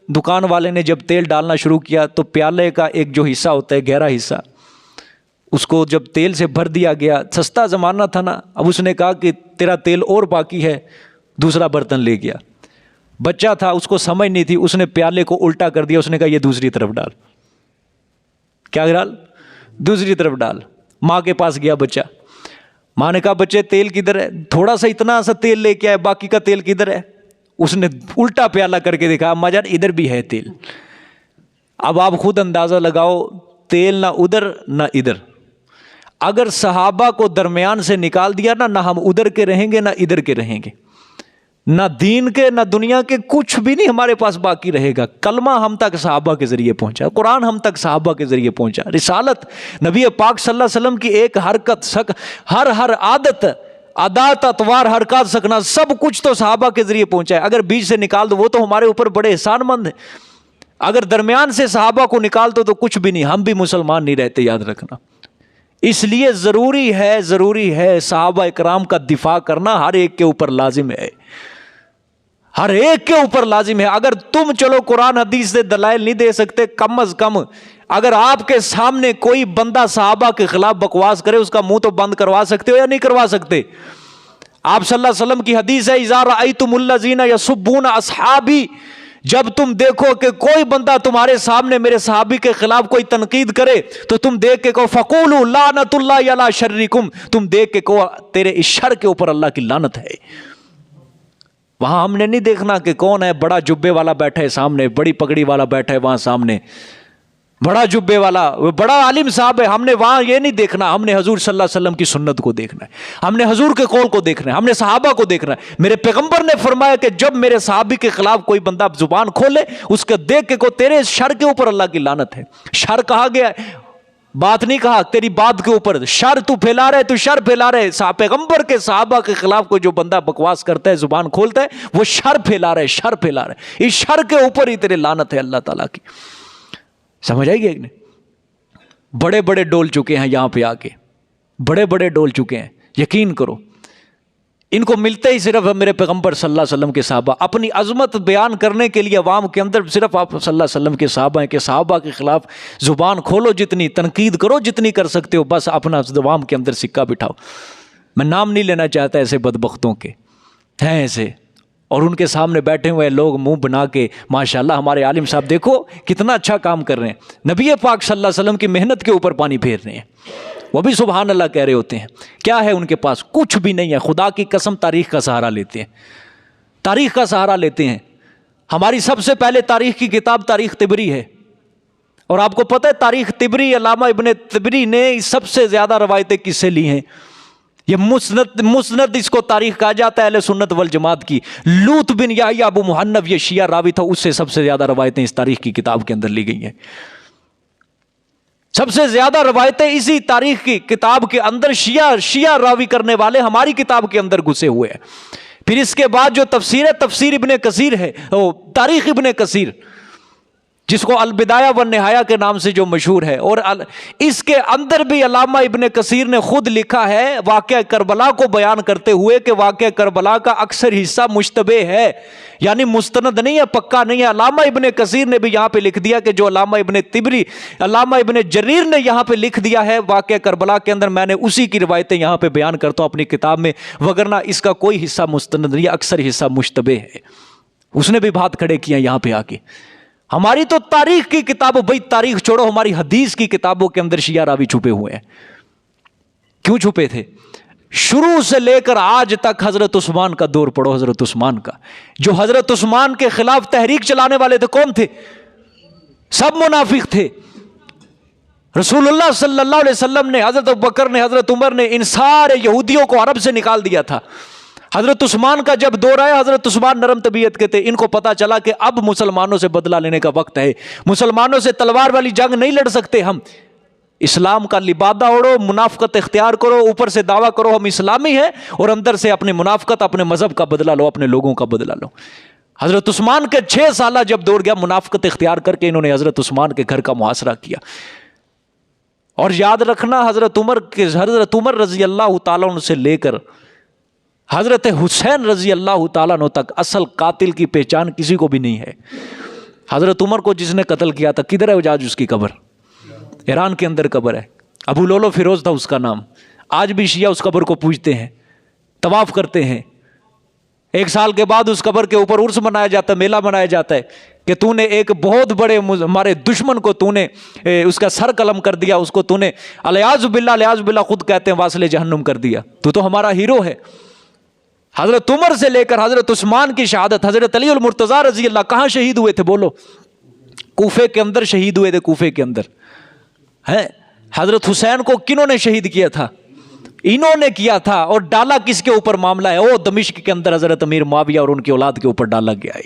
دکان والے نے جب تیل ڈالنا شروع کیا تو پیالے کا ایک جو حصہ ہوتا ہے گہرا حصہ، اس کو جب تیل سے بھر دیا گیا. سستا زمانہ تھا نا. اب اس نے کہا کہ تیرا تیل اور باقی ہے، دوسرا برتن لے گیا. بچہ تھا، اس کو سمجھ نہیں تھی، اس نے پیالے کو الٹا کر دیا. اس نے کہا یہ دوسری طرف ڈال. کیا ڈال؟ دوسری طرف ڈال. ماں کے پاس گیا بچہ. ماں نے کہا بچے تیل کدھر ہے؟ تھوڑا سا اتنا سا تیل لے کے آئے، باقی کا تیل کدھر ہے؟ اس نے الٹا پیالہ کر کے دیکھا، اماں جان ادھر بھی ہے تیل. اب آپ خود اندازہ لگاؤ، تیل نہ ادھر نہ ادھر. اگر صحابہ کو درمیان سے نکال دیا نہ ہم ادھر کے رہیں گے نہ ادھر کے رہیں گے، نہ دین کے نہ دنیا کے، کچھ بھی نہیں ہمارے پاس باقی رہے گا. کلمہ ہم تک صحابہ کے ذریعے پہنچا، قرآن ہم تک صحابہ کے ذریعے پہنچا، رسالت، نبی پاک صلی اللہ علیہ وسلم کی ایک حرکت، ہر عادت، عادات، اطوار، حرکات، سکنا، سب کچھ تو صحابہ کے ذریعے پہنچا ہے. اگر بیچ سے نکال دو وہ تو ہمارے اوپر بڑے احسان مند ہیں. اگر درمیان سے صحابہ کو نکال دو تو کچھ بھی نہیں، ہم بھی مسلمان نہیں رہتے، یاد رکھنا. اس لیے ضروری ہے صحابہ اکرام کا دفاع کرنا ہر ایک کے اوپر لازم ہے، ہر ایک کے اوپر لازم ہے. اگر تم چلو قرآن حدیث سے دلائل نہیں دے سکتے، کم از کم اگر آپ کے سامنے کوئی بندہ صحابہ کے خلاف بکواس کرے اس کا منہ تو بند کروا سکتے ہو یا نہیں کروا سکتے؟ آپ صلی اللہ علیہ وسلم کی حدیث ہے اذا رأیتم الذین یسبون اصحابی، جب تم دیکھو کہ کوئی بندہ تمہارے سامنے میرے صحابی کے خلاف کوئی تنقید کرے تو تم دیکھ کے کہو فقولوا لعنت اللہ علی شرکم، تم دیکھ کے کہو تیرے اس شر کے اوپر اللہ کی لعنت ہے۔ وہاں ہم نے نہیں دیکھنا کہ کون ہے بڑا جبے والا بیٹھا ہے سامنے، بڑی پگڑی والا بیٹھا ہے وہاں سامنے، بڑا جبے والا بڑا عالم صاحب ہے، ہم نے وہاں یہ نہیں دیکھنا، ہم نے حضور صلی اللہ علیہ وسلم کی سنت کو دیکھنا ہے، ہم نے حضور کے قول کو دیکھنا ہے، ہم نے صحابہ کو دیکھنا ہے۔ میرے پیغمبر نے فرمایا کہ جب میرے صحابی کے خلاف کوئی بندہ زبان کھولے اس کو دیکھ کے کو تیرے شر کے اوپر اللہ کی لعنت ہے۔ شر کہا گیا ہے، بات نہیں کہا تیری بات کے اوپر، شر تو پھیلا رہے، تو شر پھیلا رہے۔ پیغمبر کے صحابہ کے خلاف کوئی جو بندہ بکواس کرتا ہے زبان کھولتا ہے وہ شر پھیلا رہے، شر پھیلا رہے، اس شر کے اوپر ہی تیرے لعنت ہے اللہ تعالیٰ کی۔ سمجھ آئی گی ایک نے؟ بڑے بڑے ڈول چکے ہیں یہاں پہ آ کے، بڑے بڑے ڈول چکے ہیں، یقین کرو ان کو ملتے ہی صرف میرے پیغمبر صلی اللہ علیہ وسلم کے صحابہ، اپنی عظمت بیان کرنے کے لیے عوام کے اندر صرف آپ صلی اللہ علیہ وسلم کے صحابہ ہیں کہ صحابہ کے خلاف زبان کھولو، جتنی تنقید کرو جتنی کر سکتے ہو، بس اپنا عوام کے اندر سکہ بٹھاؤ۔ میں نام نہیں لینا چاہتا ایسے بدبختوں کے، ہیں ایسے، اور ان کے سامنے بیٹھے ہوئے لوگ منہ بنا کے ماشاءاللہ ہمارے عالم صاحب دیکھو کتنا اچھا کام کر رہے ہیں، نبی پاک صلی اللہ علیہ وسلم کی محنت کے اوپر پانی پھیر رہے ہیں، وہ بھی سبحان اللہ کہہ رہے ہوتے ہیں۔ کیا ہے ان کے پاس؟ کچھ بھی نہیں ہے، خدا کی قسم تاریخ کا سہارا لیتے ہیں، تاریخ کا سہارا لیتے ہیں۔ ہماری سب سے پہلے تاریخ کی کتاب تاریخ طبری ہے، اور آپ کو پتہ ہے تاریخ طبری، علامہ ابن طبری نے سب سے زیادہ روایتیں کس سے لی ہیں؟ یہ مسند اس کو تاریخ کہا جاتا ہے اہل سنت والجماعت کی۔ لوط بن یحییٰ ابو محنب یہ شیعہ راوی تھا، اس سے سب سے زیادہ روایتیں اس تاریخ کی کتاب کے اندر لی گئی ہیں۔ سب سے زیادہ روایتیں اسی تاریخ کی کتاب کے اندر شیعہ راوی کرنے والے ہماری کتاب کے اندر گھسے ہوئے ہیں۔ پھر اس کے بعد جو تفسیر ہے، تفسیر ابن کثیر ہے، تاریخ ابن کثیر، جس کو البدایہ والنہایہ کے نام سے جو مشہور ہے، اور اس کے اندر بھی علامہ ابن کثیر نے خود لکھا ہے واقعہ کربلا کو بیان کرتے ہوئے کہ واقعہ کربلا کا اکثر حصہ مشتبہ ہے، یعنی مستند نہیں ہے، پکا نہیں ہے۔ علامہ ابن کثیر نے بھی یہاں پہ لکھ دیا کہ جو علامہ ابن طبری، علامہ ابن جریر نے یہاں پہ لکھ دیا ہے واقعہ کربلا کے اندر، میں نے اسی کی روایتیں یہاں پہ بیان کرتا ہوں اپنی کتاب میں، وگرنہ اس کا کوئی حصہ مستند نہیں ہے، اکثر حصہ مشتبہ ہے۔ اس نے بھی بات کھڑے کیا یہاں پہ آ کے۔ ہماری تو تاریخ کی کتابوں، بھائی تاریخ چھوڑو، ہماری حدیث کی کتابوں کے اندر شیعہ راوی چھپے ہوئے ہیں۔ کیوں چھپے تھے؟ شروع سے لے کر آج تک حضرت عثمان کا دور پڑھو، حضرت عثمان کا، جو حضرت عثمان کے خلاف تحریک چلانے والے تھے کون تھے؟ سب منافق تھے۔ رسول اللہ صلی اللہ علیہ وسلم نے، حضرت ابوبکر نے، حضرت عمر نے ان سارے یہودیوں کو عرب سے نکال دیا تھا۔ حضرت عثمان کا جب دور آیا، حضرت عثمان نرم طبیعت کے تھے، ان کو پتا چلا کہ اب مسلمانوں سے بدلہ لینے کا وقت ہے، مسلمانوں سے تلوار والی جنگ نہیں لڑ سکتے ہم، اسلام کا لبادہ اوڑھو، منافقت اختیار کرو، اوپر سے دعویٰ کرو ہم اسلامی ہیں، اور اندر سے اپنی منافقت، اپنے مذہب کا بدلہ لو، اپنے لوگوں کا بدلہ لو۔ حضرت عثمان کے 6 سالہ جب دور گیا، منافقت اختیار کر کے انہوں نے حضرت عثمان کے گھر کا محاصرہ کیا۔ اور یاد رکھنا حضرت عمر رضی اللہ تعالیٰ عنہ سے لے کر حضرت حسین رضی اللہ تعالیٰ عنہ تک اصل قاتل کی پہچان کسی کو بھی نہیں ہے۔ حضرت عمر کو جس نے قتل کیا تھا کدھر ہے آج اس کی قبر؟ ایران کے اندر قبر ہے، ابو لولو فیروز تھا اس کا نام۔ آج بھی شیعہ اس قبر کو پوجتے ہیں، طواف کرتے ہیں۔ 1 سال کے بعد اس قبر کے اوپر عرس منایا جاتا ہے، میلہ منایا جاتا ہے کہ تو نے ایک بہت بڑے ہمارے دشمن کو تو نے اس کا سر قلم کر دیا، اس کو تو نے الیاذ باللہ خود کہتے ہیں واصل جہنم کر دیا، تو ہمارا ہیرو ہے۔ حضرت عمر سے لے کر حضرت عثمان کی شہادت، حضرت علی المرتضیٰ رضی اللہ کہاں شہید ہوئے تھے بولو؟ کوفے کے اندر شہید ہوئے تھے، کوفے کے اندر ہے۔ حضرت حسین کو کنہوں نے شہید کیا تھا؟ انہوں نے کیا تھا۔ اور ڈالا کس کے اوپر معاملہ ہے؟ وہ دمشق کے اندر حضرت امیر معاویہ اور ان کی اولاد کے اوپر ڈالا گیا ہے۔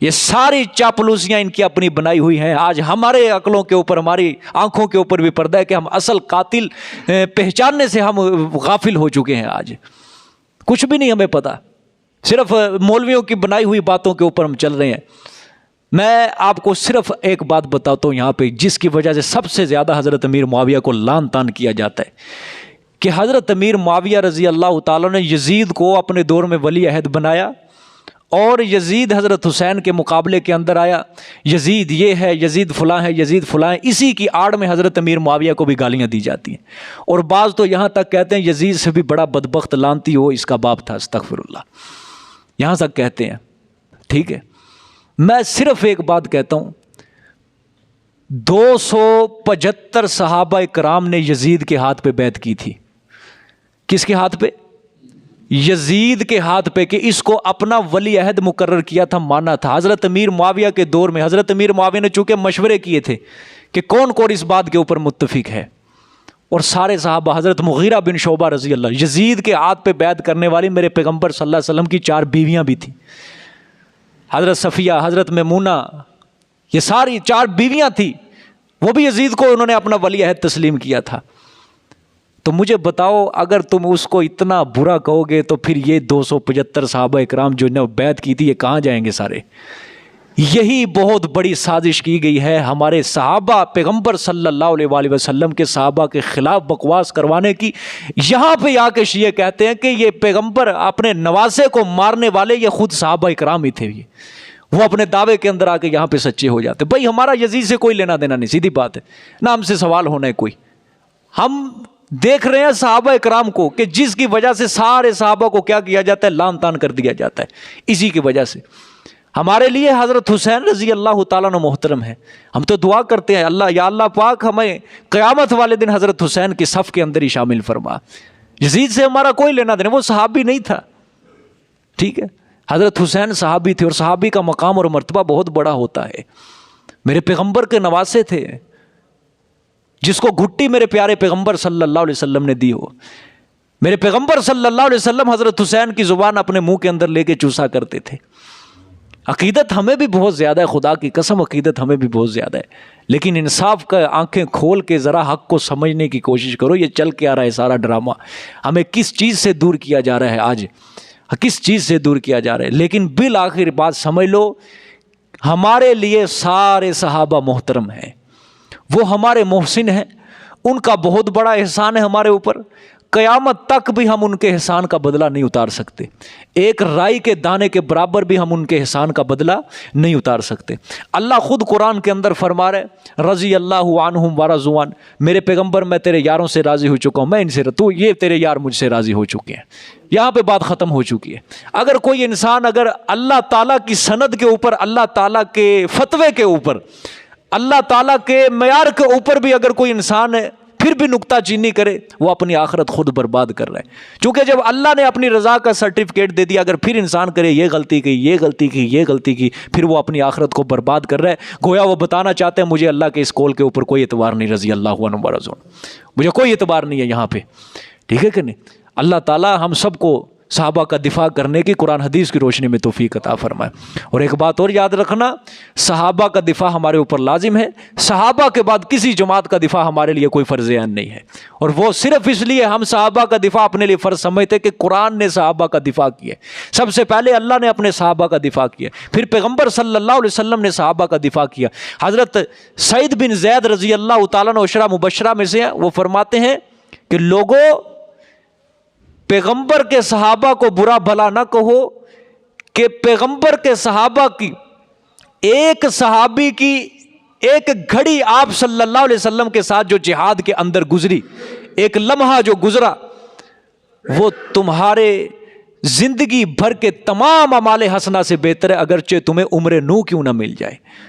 یہ ساری چاپلوسیاں ان کی اپنی بنائی ہوئی ہیں۔ آج ہمارے عقلوں کے اوپر، ہماری آنکھوں کے اوپر بھی پردہ ہے کہ ہم اصل قاتل پہچاننے سے ہم غافل ہو چکے ہیں۔ آج کچھ بھی نہیں ہمیں پتا، صرف مولویوں کی بنائی ہوئی باتوں کے اوپر ہم چل رہے ہیں۔ میں آپ کو صرف ایک بات بتاتا ہوں یہاں پہ، جس کی وجہ سے سب سے زیادہ حضرت امیر معاویہ کو لعن طعن کیا جاتا ہے، کہ حضرت امیر معاویہ رضی اللہ تعالیٰ نے یزید کو اپنے دور میں ولی عہد بنایا، اور یزید حضرت حسین کے مقابلے کے اندر آیا، یزید یہ ہے، یزید فلاں ہے، یزید فلاں ہے۔ اسی کی آڑ میں حضرت امیر معاویہ کو بھی گالیاں دی جاتی ہیں، اور بعض تو یہاں تک کہتے ہیں یزید سے بھی بڑا بدبخت لعنتی ہو اس کا باپ تھا، استغفر اللہ، یہاں تک کہتے ہیں۔ ٹھیک ہے، میں صرف ایک بات کہتا ہوں، 275 صحابہ کرام نے یزید کے ہاتھ پہ بیعت کی تھی۔ کس کے ہاتھ پہ؟ یزید کے ہاتھ پہ، کہ اس کو اپنا ولی عہد مقرر کیا تھا، مانا تھا۔ حضرت امیر معاویہ کے دور میں حضرت امیر معاویہ نے چونکہ مشورے کیے تھے کہ کون کون اس بات کے اوپر متفق ہے، اور سارے صحابہ، حضرت مغیرہ بن شعبہ رضی اللہ، یزید کے ہاتھ پہ بیعت کرنے والی میرے پیغمبر صلی اللہ علیہ وسلم کی 4 بیویاں بھی تھیں، حضرت صفیہ، حضرت میمونہ، یہ ساری 4 بیویاں تھیں، وہ بھی یزید کو انہوں نے اپنا ولی عہد تسلیم کیا تھا۔ تو مجھے بتاؤ، اگر تم اس کو اتنا برا کہو گے تو پھر یہ 275 صحابہ اکرام جو نے بیعت کی تھی، یہ کہاں جائیں گے سارے؟ یہی بہت بڑی سازش کی گئی ہے ہمارے صحابہ، پیغمبر صلی اللہ علیہ وآلہ وسلم کے صحابہ کے خلاف بکواس کروانے کی۔ یہاں پہ آ کے شیعہ کہتے ہیں کہ یہ پیغمبر اپنے نواسے کو مارنے والے یہ خود صحابہ اکرام ہی تھے، وہ اپنے دعوے کے اندر آ کے یہاں پہ سچے ہو جاتے۔ بھائی ہمارا یزید سے کوئی لینا دینا نہیں، سیدھی بات ہے، نہ ہم سے سوال ہونا ہے کوئی۔ ہم دیکھ رہے ہیں صحابہ اکرام کو کہ جس کی وجہ سے سارے صحابہ کو کیا کیا جاتا ہے، لعن طعن کر دیا جاتا ہے، اسی کی وجہ سے۔ ہمارے لیے حضرت حسین رضی اللہ تعالیٰ عنہ محترم ہے، ہم تو دعا کرتے ہیں اللہ، یا اللہ پاک ہمیں قیامت والے دن حضرت حسین کی صف کے اندر ہی شامل فرما۔ یزید سے ہمارا کوئی لینا دینا، وہ صحابی نہیں تھا، ٹھیک ہے، حضرت حسین صحابی تھے، اور صحابی کا مقام اور مرتبہ بہت بڑا ہوتا ہے۔ میرے پیغمبر کے نواسے تھے، جس کو گھٹی میرے پیارے پیغمبر صلی اللہ علیہ وسلم نے دی ہو۔ میرے پیغمبر صلی اللہ علیہ وسلم حضرت حسین کی زبان اپنے منہ کے اندر لے کے چوسا کرتے تھے۔ عقیدت ہمیں بھی بہت زیادہ ہے، خدا کی قسم عقیدت ہمیں بھی بہت زیادہ ہے، لیکن انصاف کا آنکھیں کھول کے ذرا حق کو سمجھنے کی کوشش کرو۔ یہ چل کے آ رہا ہے سارا ڈرامہ، ہمیں کس چیز سے دور کیا جا رہا ہے آج، کس چیز سے دور کیا جا رہا ہے؟ لیکن بالآخر بات سمجھ لو، ہمارے لیے سارے صحابہ محترم ہیں، وہ ہمارے محسن ہیں، ان کا بہت بڑا احسان ہے ہمارے اوپر، قیامت تک بھی ہم ان کے احسان کا بدلہ نہیں اتار سکتے، ایک رائی کے دانے کے برابر بھی ہم ان کے احسان کا بدلہ نہیں اتار سکتے۔ اللہ خود قرآن کے اندر فرما رہے رضی اللہ عنہم ورضوا عنہ، میرے پیغمبر میں تیرے یاروں سے راضی ہو چکا ہوں، میں ان سے تو یہ تیرے یار مجھ سے راضی ہو چکے ہیں۔ یہاں پہ بات ختم ہو چکی ہے۔ اگر کوئی انسان اگر اللہ تعالیٰ کی سند کے اوپر، اللہ تعالیٰ کے فتوے کے اوپر، اللہ تعالیٰ کے معیار کے اوپر بھی اگر کوئی انسان پھر بھی نکتہ چینی کرے، وہ اپنی آخرت خود برباد کر رہا ہے، چونکہ جب اللہ نے اپنی رضا کا سرٹیفکیٹ دے دیا، اگر پھر انسان کرے یہ غلطی کی، یہ غلطی کی، یہ غلطی کی، پھر وہ اپنی آخرت کو برباد کر رہا ہے۔ گویا وہ بتانا چاہتے ہیں مجھے اللہ کے اس قول کے اوپر کوئی اعتبار نہیں، رضی اللہ عنہ ورضوا عنہ، مجھے کوئی اعتبار نہیں ہے یہاں پہ، ٹھیک ہے کہ نہیں؟ اللہ تعالیٰ ہم سب کو صحابہ کا دفاع کرنے کی قرآن حدیث کی روشنی میں توفیق عطا فرمائے۔ اور ایک بات اور یاد رکھنا، صحابہ کا دفاع ہمارے اوپر لازم ہے، صحابہ کے بعد کسی جماعت کا دفاع ہمارے لیے کوئی فرض عین نہیں ہے، اور وہ صرف اس لیے ہم صحابہ کا دفاع اپنے لیے فرض سمجھتے کہ قرآن نے صحابہ کا دفاع کیا، سب سے پہلے اللہ نے اپنے صحابہ کا دفاع کیا، پھر پیغمبر صلی اللہ علیہ وسلم نے صحابہ کا دفاع کیا۔ حضرت سعید بن زید رضی اللہ تعالیٰ عنہ عشرہ مبشرہ میں سے ہیں، وہ فرماتے ہیں کہ لوگوں، پیغمبر کے صحابہ کو برا بھلا نہ کہو، کہ پیغمبر کے صحابہ کی ایک صحابی کی ایک گھڑی آپ صلی اللہ علیہ وسلم کے ساتھ جو جہاد کے اندر گزری، ایک لمحہ جو گزرا، وہ تمہارے زندگی بھر کے تمام اعمال حسنہ سے بہتر ہے، اگرچہ تمہیں عمر نو کیوں نہ مل جائے۔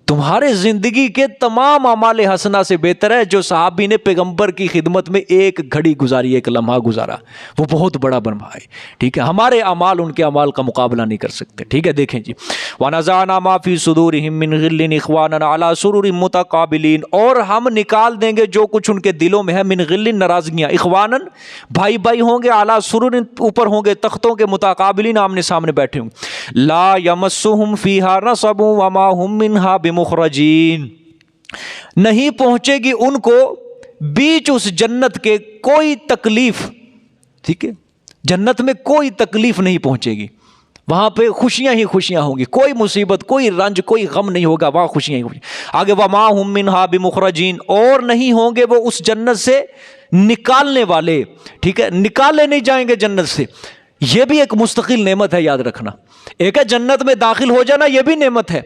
تمہارے زندگی کے تمام اعمال حسنہ سے بہتر ہے جو صحابی نے پیغمبر کی خدمت میں ایک گھڑی گزاری، ایک لمحہ گزارا، وہ بہت بڑا بنوا ہے، ٹھیک ہے؟ ہمارے اعمال ان کے اعمال کا مقابلہ نہیں کر سکتے، ٹھیک ہے؟ دیکھیں جی، وَنَزَعْنَا مَا فِي صُدُورِهِم مِّن غِلٍّ إِخْوَانًا عَلَىٰ سُرُرٍ مُتَقَابِلِينَ، اور ہم نکال دیں گے جو کچھ ان کے دلوں میں ہے، من غِلٍّ ناراضگیاں، اخواناً بھائی بھائی ہوں گے، عَلَىٰ سُرُرٍ اوپر ہوں گے تختوں کے، متقابلین آمنے سامنے بیٹھے ہوں، لَا يَمَسُّهُمْ فِيهَا نَصَبٌ وَمَا هُم مِّنْهَا بِمُخْرَجِينَ، نہیں پہنچے گی ان کو بیچ اس جنت کے کوئی تکلیف، ٹھیک ہے؟ جنت میں کوئی تکلیف نہیں پہنچے گی، وہاں پہ خوشیاں ہی خوشیاں ہوں گی، کوئی مصیبت، کوئی رنج، کوئی غم نہیں ہوگا، وہاں خوشیاں ہی خوشیاں۔ آگے وَمَا هُم مِّنْهَا بِمُخْرَجِينَ، اور نہیں ہوں گے وہ اس جنت سے نکالنے والے، ٹھیک ہے؟ نکالے نہیں جائیں گے جنت سے، یہ بھی ایک مستقل نعمت ہے، یاد رکھنا۔ ایک ہے جنت میں داخل ہو جانا، یہ بھی نعمت ہے،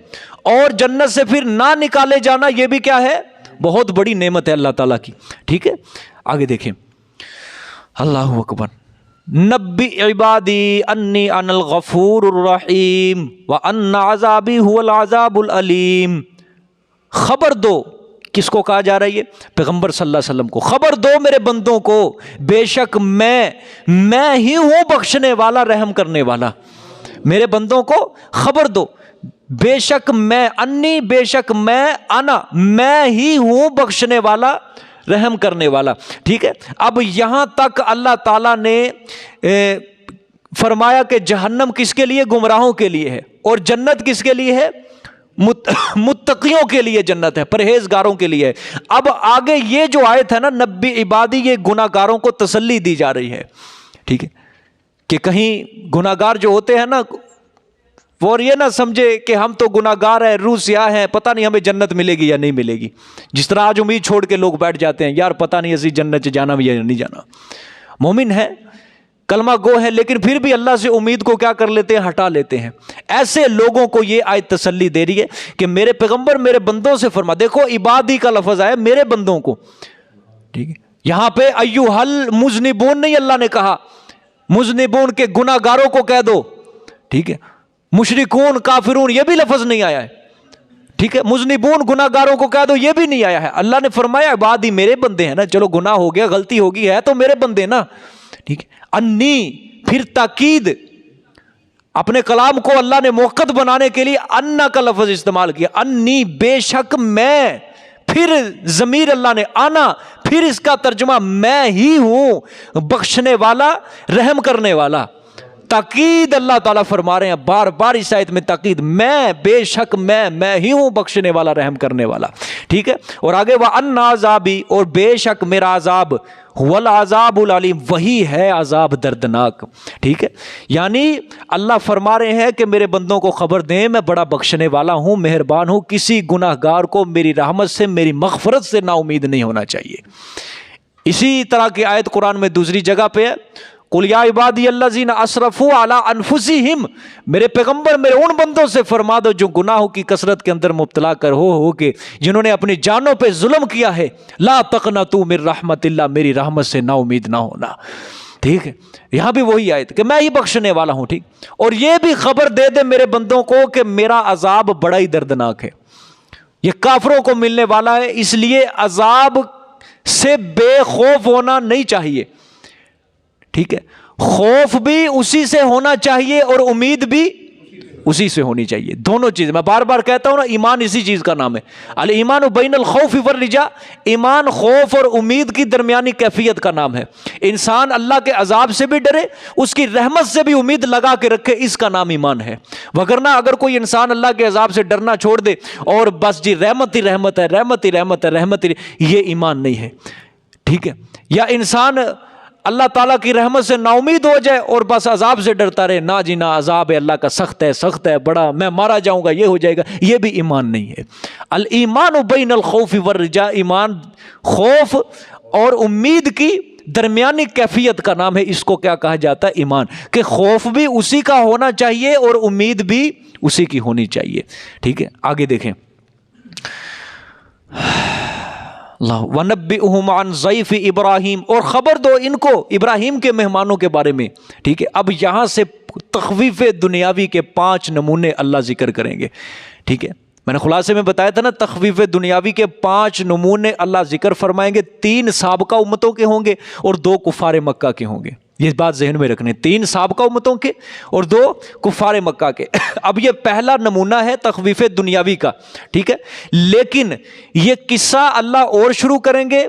اور جنت سے پھر نہ نکالے جانا، یہ بھی کیا ہے؟ بہت بڑی نعمت ہے اللہ تعالیٰ کی، ٹھیک ہے؟ آگے دیکھیں، اللہ اکبر، نبی عبادی انی انا الغفور الرحیم وان عذابی هو العذاب العلیم. خبر دو، کس کو کہا جا رہا ہے؟ یہ پیغمبر صلی اللہ علیہ وسلم کو. خبر دو میرے بندوں کو، بے شک میں ہی ہوں بخشنے والا، رحم کرنے والا. میرے بندوں کو خبر دو، بے شک میں، انی بے شک میں ہی ہوں بخشنے والا، رحم کرنے والا. ٹھیک ہے. اب یہاں تک اللہ تعالیٰ نے فرمایا کہ جہنم کس کے لیے؟ گمراہوں کے لیے ہے، اور جنت کس کے لیے ہے؟ متقیوں کے لیے جنت ہے، پرہیزگاروں کے لیے ہے. اب آگے یہ جو آیت ہے نا، نبی عبادی، یہ گناہ گاروں کو تسلی دی جا رہی ہے. ٹھیک ہے، کہ کہیں گناہ گار جو ہوتے ہیں نا، وہ یہ نہ سمجھے کہ ہم تو گناہ گار ہیں، روح سیاہ ہیں، پتہ نہیں ہمیں جنت ملے گی یا نہیں ملے گی. جس طرح آج امید چھوڑ کے لوگ بیٹھ جاتے ہیں، یار پتہ نہیں اسی جنت جانا بھی یا نہیں جانا. مومن ہے، کلمہ گو ہے، لیکن پھر بھی اللہ سے امید کو کیا کر لیتے ہیں؟ ہٹا لیتے ہیں. ایسے لوگوں کو یہ آیت تسلی دے رہی ہے کہ میرے پیغمبر میرے بندوں سے فرما. دیکھو عبادی کا لفظ آیا، میرے بندوں کو. ٹھیک ہے، یہاں پہ ایھل مذنبون نہیں اللہ نے کہا، مذنبون کے گناہ گاروں کو کہہ دو. ٹھیک ہے، مشرکون کافرون یہ بھی لفظ نہیں آیا ہے. ٹھیک ہے، مذنبون گناہ گاروں کو کہہ دو یہ بھی نہیں آیا ہے. اللہ نے فرمایا عبادی میرے بندے ہیں نا. چلو گناہ ہو گیا، غلطی ہوگی ہے تو میرے بندے نا. ٹھیک ہے، انی پھر تاکید، اپنے کلام کو اللہ نے موقت بنانے کے لیے انا کا لفظ استعمال کیا. انی بے شک میں، پھر ضمیر اللہ نے آنا، پھر اس کا ترجمہ میں ہی ہوں بخشنے والا، رحم کرنے والا. تاکید اللہ تعالیٰ فرما رہے ہیں بار بار اس آیت میں تاکید، میں بے شک میں ہی ہوں بخشنے والا، رحم کرنے والا. ٹھیک ہے، اور آگے وَأَنَّ عَذَابِي، اور بے شک میرا عذاب، هُوَ الْعَذَابُ الْعَلِيمُ، وہی ہے عذاب دردناک. ٹھیک ہے، یعنی اللہ فرما رہے ہیں کہ میرے بندوں کو خبر دیں میں بڑا بخشنے والا ہوں، مہربان ہوں. کسی گناہ گار کو میری رحمت سے، میری مغفرت سے نا امید نہیں ہونا چاہیے. اسی طرح کی آیت قرآن میں دوسری جگہ پہ ہے، قُلْ يَا عِبَادِيَ الَّذِينَ أَسْرَفُوا عَلَىٰ أَنفُسِهِمْ، میرے پیغمبر میرے ان بندوں سے فرما دو جو گناہوں کی کثرت کے اندر مبتلا ہو کے جنہوں نے اپنی جانوں پہ ظلم کیا ہے، لا تقنطوا من رحمت اللہ، میری رحمت سے نا امید نہ ہونا. ٹھیک ہے، یہاں بھی وہی آیت کہ میں ہی بخشنے والا ہوں. ٹھیک، اور یہ بھی خبر دے دے میرے بندوں کو کہ میرا عذاب بڑا ہی دردناک ہے، یہ کافروں کو ملنے والا ہے. اس لیے عذاب سے بے خوف ہونا نہیں چاہیے. ٹھیک ہے، خوف بھی اسی سے ہونا چاہیے اور امید بھی اسی سے ہونی چاہیے. دونوں چیزیں، میں بار بار کہتا ہوں نا، ایمان اسی چیز کا نام ہے. الایمان بین الخوف والرجاء، ایمان خوف اور امید کی درمیانی کیفیت کا نام ہے. انسان اللہ کے عذاب سے بھی ڈرے، اس کی رحمت سے بھی امید لگا کے رکھے، اس کا نام ایمان ہے. وگرنہ اگر کوئی انسان اللہ کے عذاب سے ڈرنا چھوڑ دے اور بس جی رحمت ہی رحمت ہے، رحمت ہی رحمت ہے، رحمت ہی، یہ ایمان نہیں ہے. ٹھیک ہے، یا انسان اللہ تعالیٰ کی رحمت سے نا امید ہو جائے اور بس عذاب سے ڈرتا رہے، نہ جی نہ، عذاب ہے اللہ کا، سخت ہے بڑا، میں مارا جاؤں گا، یہ ہو جائے گا، یہ بھی ایمان نہیں ہے. الایمان بین الخوف والرجاء، ایمان خوف اور امید کی درمیانی کیفیت کا نام ہے. اس کو کیا کہا جاتا ہے؟ ایمان. کہ خوف بھی اسی کا ہونا چاہیے اور امید بھی اسی کی ہونی چاہیے. ٹھیک ہے، آگے دیکھیں. اللہ وَنَبِّئُهُمْ عَنْ ضَيْفِ ابراہیم، اور خبر دو ان کو ابراہیم کے مہمانوں کے بارے میں. ٹھیک ہے، اب یہاں سے تخویف دنیاوی کے 5 نمونے اللہ ذکر کریں گے. ٹھیک ہے، میں نے خلاصے میں بتایا تھا نا، تخویف دنیاوی کے 5 نمونے اللہ ذکر فرمائیں گے. 3 سابقہ امتوں کے ہوں گے اور 2 کفار مکہ کے ہوں گے. یہ بات ذہن میں رکھنے، 3 سابقہ امتوں کے اور 2 کفار مکہ کے. اب یہ پہلا نمونہ ہے تخویف دنیاوی کا. ٹھیک ہے، لیکن یہ قصہ اللہ اور شروع کریں گے.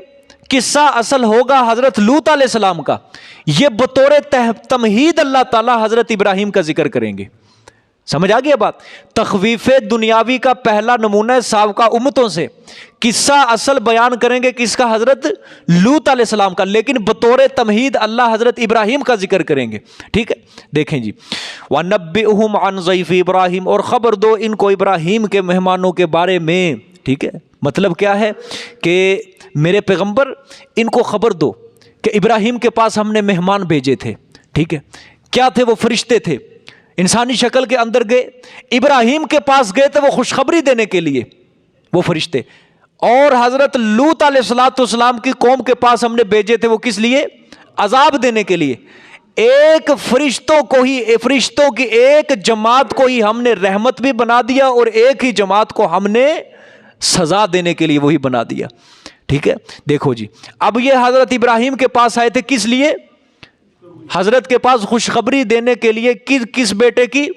قصہ اصل ہوگا حضرت لوط علیہ السلام کا. یہ بطور تمہید اللہ تعالیٰ حضرت ابراہیم کا ذکر کریں گے. سمجھ آ گیا بات؟ تخویف دنیاوی کا پہلا نمونہ ہے سابقہ امتوں سے. قصہ اصل بیان کریں گے کس کا؟ حضرت لوط علیہ السلام کا، لیکن بطور تمہید اللہ حضرت ابراہیم کا ذکر کریں گے. ٹھیک ہے، دیکھیں جی. وَنَبِّئُهُمْ عَنْ ضَيْفِ ابراہیم، اور خبر دو ان کو ابراہیم کے مہمانوں کے بارے میں. ٹھیک ہے، مطلب کیا ہے کہ میرے پیغمبر ان کو خبر دو کہ ابراہیم کے پاس ہم نے مہمان بھیجے تھے. ٹھیک ہے، کیا تھے وہ؟ فرشتے تھے، انسانی شکل کے اندر گئے، ابراہیم کے پاس گئے تھے وہ خوشخبری دینے کے لیے، وہ فرشتے. اور حضرت لوط علیہ السلام کی قوم کے پاس ہم نے بھیجے تھے وہ کس لیے؟ عذاب دینے کے لیے. ایک فرشتوں کی ایک جماعت کو ہی ہم نے رحمت بھی بنا دیا اور ایک ہی جماعت کو ہم نے سزا دینے کے لیے وہی بنا دیا. ٹھیک ہے, دیکھو جی, اب یہ حضرت ابراہیم کے پاس آئے تھے کس لیے؟ حضرت کے پاس خوشخبری دینے کے لیے. کس بیٹے کی؟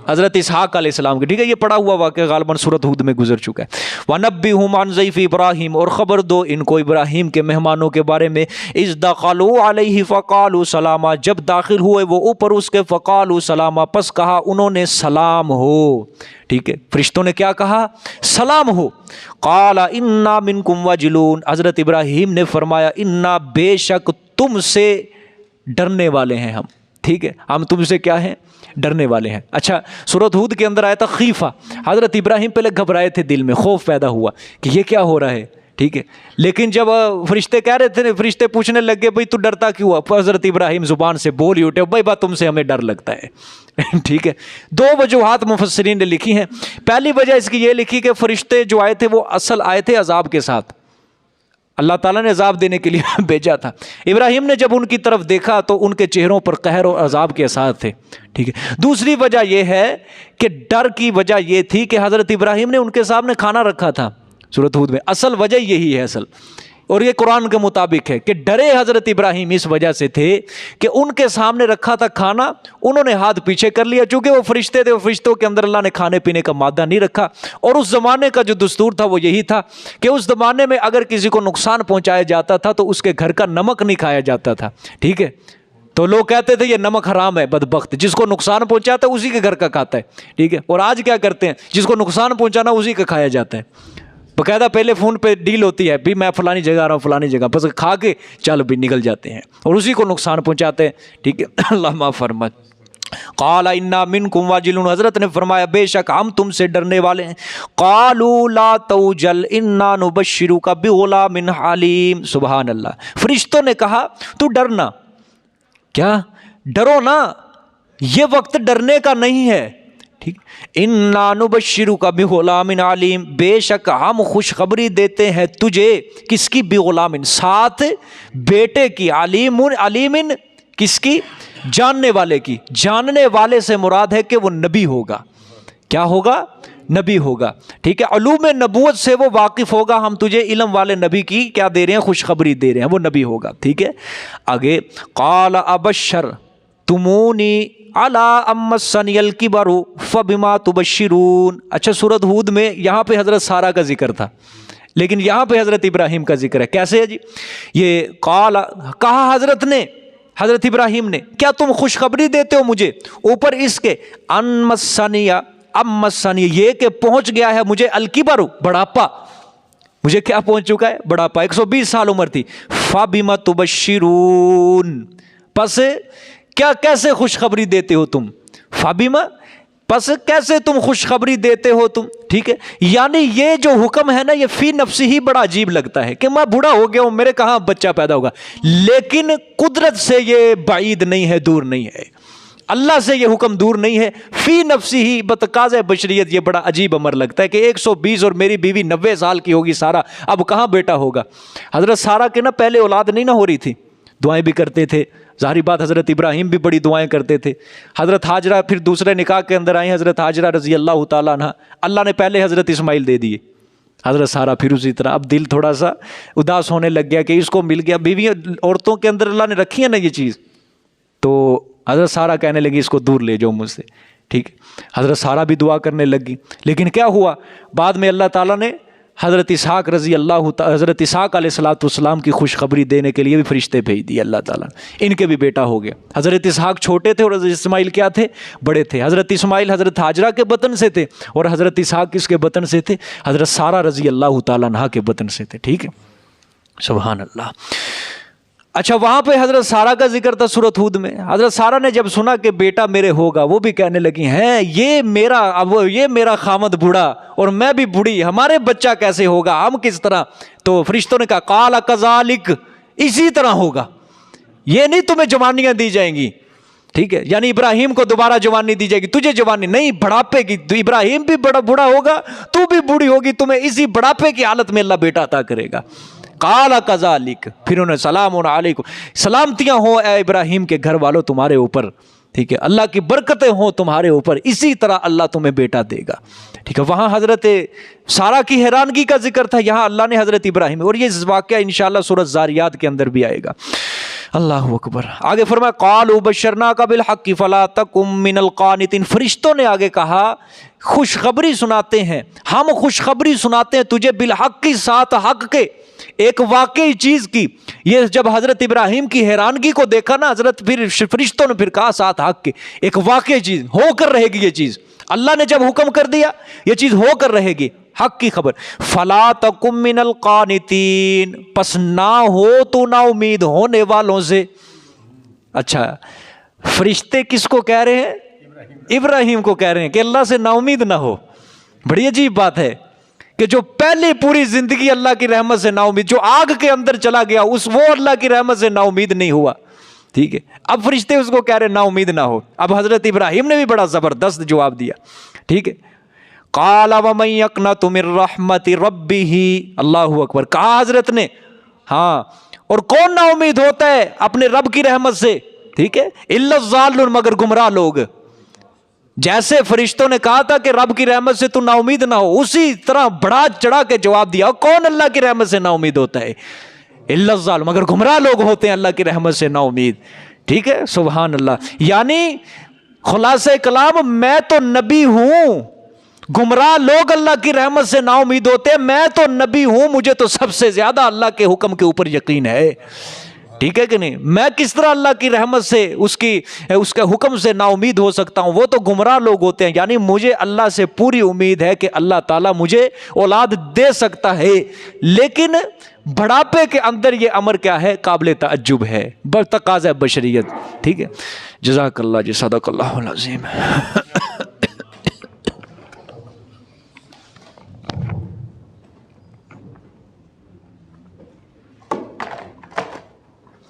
حضرت اسحاق علیہ السلام کی. ٹھیک ہے, یہ پڑھا ہوا واقعہ غالباً سورۃ ہود میں گزر چکا ہے. وَنَبِّئْهُمْ عَنْ ضَيْفِ ابراہیم, اور خبر دو ان کو ابراہیم کے مہمانوں کے بارے میں. اِذْ دَخَلُوا عَلَيْهِ فَقَالُوا سَلَامًا, جب داخل ہوئے وہ اوپر اس کے, فَقَالُوا سَلَامًا, پس کہا انہوں نے سلام ہو. ٹھیک ہے, فرشتوں نے کیا کہا؟ سلام ہو. قَالَ إِنَّا مِنْكُمْ وَجِلُونَ, حضرت ابراہیم نے فرمایا اِنَّا, بے شک تم سے ڈرنے والے ہیں ہم. ٹھیک ہے, ہم تم سے کیا ہیں؟ ڈرنے والے ہیں. اچھا, سورۃ ہود کے اندر آیا تھا خیفہ. حضرت ابراہیم پہلے گھبرائے تھے, دل میں خوف پیدا ہوا کہ یہ کیا ہو رہا ہے. ٹھیک ہے, لیکن جب فرشتے کہہ رہے تھے, فرشتے پوچھنے لگے بھائی تو ڈرتا کیوں ہوا؟ حضرت ابراہیم زبان سے بول ہی اٹھے, بھائی بات تم سے ہمیں ڈر لگتا ہے. ٹھیک ہے, دو وجوہات مفسرین نے لکھی ہیں. پہلی وجہ اس کی یہ لکھی کہ فرشتے جو آئے تھے وہ اصل آئے تھے عذاب کے ساتھ, اللہ تعالیٰ نے عذاب دینے کے لیے بھیجا تھا. ابراہیم نے جب ان کی طرف دیکھا تو ان کے چہروں پر قہر اور عذاب کے اثار تھے. ٹھیک ہے, دوسری وجہ یہ ہے کہ ڈر کی وجہ یہ تھی کہ حضرت ابراہیم نے ان کے سامنے کھانا رکھا تھا سورۃ ہود میں. اصل وجہ یہی ہے اصل, اور یہ قرآن کے مطابق ہے کہ ڈرے حضرت ابراہیم اس وجہ سے تھے کہ ان کے سامنے رکھا تھا کھانا, انہوں نے ہاتھ پیچھے کر لیا. چونکہ وہ فرشتے تھے, فرشتوں کے اندر اللہ نے کھانے پینے کا مادہ نہیں رکھا, اور اس زمانے کا جو دستور تھا وہ یہی تھا کہ اس زمانے میں اگر کسی کو نقصان پہنچایا جاتا تھا تو اس کے گھر کا نمک نہیں کھایا جاتا تھا. ٹھیک ہے, تو لوگ کہتے تھے یہ نمک حرام ہے, بدبخت, جس کو نقصان پہنچاتا ہے اسی کے گھر کا کھاتا ہے. ٹھیک ہے, اور آج کیا کرتے ہیں, جس کو نقصان پہنچانا اسی کا کھایا جاتا ہے. باقاعدہ پہلے فون پہ ڈیل ہوتی ہے, بھی میں فلانی جگہ آ رہا ہوں, فلانی جگہ, بس کھا کے چل بھی نکل جاتے ہیں اور اسی کو نقصان پہنچاتے ہیں. ٹھیک ہے, اللہ معاف فرمائے. قال انا منکم واجلون, حضرت نے فرمایا بے شک ہم تم سے ڈرنے والے ہیں. قالوا لا توجل انا نبشرک بغلام حلیم. سبحان اللہ, فرشتوں نے کہا تو ڈرنا, کیا ڈرو نا, یہ وقت ڈرنے کا نہیں ہے. ٹھیک, انا نبشرک بغلام علیم, بے شک ہم خوشخبری دیتے ہیں تجھے, کس کی؟ بغلام, ساتھ بیٹے کی, علیم, علیم کس کی؟ جاننے والے کی. جاننے والے سے مراد ہے کہ وہ نبی ہوگا. کیا ہوگا؟ نبی ہوگا. ٹھیک ہے, علوم نبوت سے وہ واقف ہوگا. ہم تجھے علم والے نبی کی کیا دے رہے ہیں؟ خوشخبری دے رہے ہیں, وہ نبی ہوگا. ٹھیک ہے, آگے قال ابشر تمونی علی امسنی الکبر فبما تبشرون. اچھا, سورۃ ہود میں یہاں پہ حضرت سارہ کا ذکر تھا, لیکن یہاں پہ حضرت ابراہیم کا ذکر ہے. کیسے ہے جی؟ یہ قال, کہا حضرت نے, حضرت ابراہیم نے, کیا تم خوشخبری دیتے ہو مجھے اوپر اس کے, امسنی, یہ کہ پہنچ گیا ہے مجھے الکبر, بڑھاپا, مجھے کیا پہنچ چکا ہے؟ بڑھاپا, 120 سال عمر تھی. فبما تبشرون, پس کیا کیسے خوشخبری دیتے ہو تم؟ فابیما, پس کیسے تم خوشخبری دیتے ہو تم؟ ٹھیک ہے, یعنی یہ جو حکم ہے نا, یہ فی نفسی ہی بڑا عجیب لگتا ہے کہ میں بوڑھا ہو گیا ہوں, میرے کہاں بچہ پیدا ہوگا, لیکن قدرت سے یہ بعید نہیں ہے, دور نہیں ہے, اللہ سے یہ حکم دور نہیں ہے. فی نفسی ہی بتقاضۂ بشریت یہ بڑا عجیب امر لگتا ہے کہ 120 اور میری بیوی 90 سال کی ہوگی سارہ, اب کہاں بیٹا ہوگا؟ حضرت سارہ کے نا پہلے اولاد نہیں نہ ہو رہی تھی, دعائیں بھی کرتے تھے, ظاہری بات حضرت ابراہیم بھی بڑی دعائیں کرتے تھے. حضرت حاجرہ پھر دوسرے نکاح کے اندر آئی, حضرت حاجرہ رضی اللہ تعالیٰ عنہ, اللہ نے پہلے حضرت اسماعیل دے دیے, حضرت سارہ پھر اسی طرح. اب دل تھوڑا سا اداس ہونے لگ گیا کہ اس کو مل گیا, بیوی عورتوں کے اندر اللہ نے رکھی ہے نا یہ چیز, تو حضرت سارہ کہنے لگی اس کو دور لے جاؤ مجھ سے. ٹھیک, حضرت سارہ بھی دعا کرنے لگی, لیکن کیا ہوا بعد میں اللہ تعالیٰ نے حضرت اسحاق حضرت اسحاق علیہ السلام کی خوشخبری دینے کے لیے بھی فرشتے بھیج دیے اللہ تعالیٰ نے, ان کے بھی بیٹا ہو گیا. حضرت اسحاق چھوٹے تھے اور حضرت اسماعیل کیا تھے؟ بڑے تھے. حضرت اسماعیل حضرت حاجرہ کے بطن سے تھے اور حضرت اسحاق کس کے بطن سے تھے؟ حضرت سارہ رضی اللہ تعالیٰ عنہا کے بطن سے تھے. ٹھیک ہے, سبحان اللہ. اچھا, وہاں پہ حضرت سارہ کا ذکر تھا سورۃ ہود میں. حضرت سارہ نے جب سنا کہ بیٹا میرے ہوگا, وہ بھی کہنے لگی ہیں یہ میرا خامد بوڑھا اور میں بھی بوڑھی, ہمارے بچہ کیسے ہوگا, ہم کس طرح؟ تو فرشتوں نے کہا قال کذالک, اسی طرح ہوگا, یہ نہیں تمہیں جوانیاں دی جائیں گی. ٹھیک ہے, یعنی ابراہیم کو دوبارہ جوانی دی جائے گی, تجھے جوانی نہیں, بڑھاپے کی. تو ابراہیم بھی بڑا بوڑھا ہوگا, تو بھی بوڑھی ہوگی, تمہیں اسی بڑھاپے کی حالت میں اللہ بیٹا عطا کرے گا. قال کذالک، پھر انہوں نے سلام علیکم، سلامتیاں ہوں اے ابراہیم کے گھر والوں تمہارے اوپر، ٹھیک ہے، اللہ کی برکتیں ہوں تمہارے اوپر، اسی طرح اللہ تمہیں بیٹا دے گا، ٹھیک ہے۔ وہاں حضرت سارہ کی حیرانگی کا ذکر تھا، یہاں اللہ نے حضرت ابراہیم، اور یہ واقعہ انشاءاللہ سورۃ زاریات کے اندر بھی آئے گا۔ اللہ اکبر۔ آگے فرمایا قالوا بشرناک بالحق فلا تکن من القانتین، فرشتوں نے آگے کہا خوشخبری سناتے ہیں، ہم خوشخبری سناتے ہیں تجھے بالحق کی ساتھ حق کے، ایک واقعی چیز کی۔ یہ جب حضرت ابراہیم کی حیرانگی کو دیکھا نا حضرت، پھر فرشتوں نے پھر کہا ساتھ حق کے، ایک واقعی چیز ہو کر رہے گی، یہ چیز اللہ نے جب حکم کر دیا یہ چیز ہو کر رہے گی، حق کی خبر۔ فلا تکن من القانتین، پس نہ ہو تو نا امید ہونے والوں سے۔ اچھا، فرشتے کس کو کہہ رہے ہیں؟ ابراہیم کو کہہ رہے ہیں کہ اللہ سے نا امید نہ ہو۔ بڑی عجیب بات ہے کہ جو پہلے پوری زندگی اللہ کی رحمت سے نا امید، جو آگ کے اندر چلا گیا، وہ اللہ کی رحمت سے نا امید نہیں ہوا، ٹھیک ہے۔ اب فرشتے اس کو کہہ رہے نا امید نہ ہو۔ اب حضرت ابراہیم نے بھی بڑا زبردست جواب دیا، ٹھیک ہے۔ قال ومن یقنط من رحمت ربہ، اللہ اکبر، کہا حضرت نے، ہاں، اور کون نا امید ہوتا ہے اپنے رب کی رحمت سے، ٹھیک ہے، الا الضالون، مگر گمراہ لوگ۔ جیسے فرشتوں نے کہا تھا کہ رب کی رحمت سے تو نا امید نہ ہو، اسی طرح بڑا چڑھا کے جواب دیا، کون اللہ کی رحمت سے نا امید ہوتا ہے؟ الا الظالمون، مگر گمراہ لوگ ہوتے ہیں اللہ کی رحمت سے نا امید، ٹھیک ہے، سبحان اللہ۔ یعنی خلاصہ کلام، میں تو نبی ہوں، گمراہ لوگ اللہ کی رحمت سے نا امید ہوتے ہیں، میں تو نبی ہوں، مجھے تو سب سے زیادہ اللہ کے حکم کے اوپر یقین ہے، ٹھیک ہے کہ نہیں؟ میں کس طرح اللہ کی رحمت سے اس کے حکم سے نا امید ہو سکتا ہوں؟ وہ تو گمراہ لوگ ہوتے ہیں۔ یعنی مجھے اللہ سے پوری امید ہے کہ اللہ تعالیٰ مجھے اولاد دے سکتا ہے، لیکن بڑھاپے کے اندر یہ امر کیا ہے؟ قابل تعجب ہے، تقاضا بشریت، ٹھیک ہے۔ جزاک اللہ، صدق اللہ العظیم۔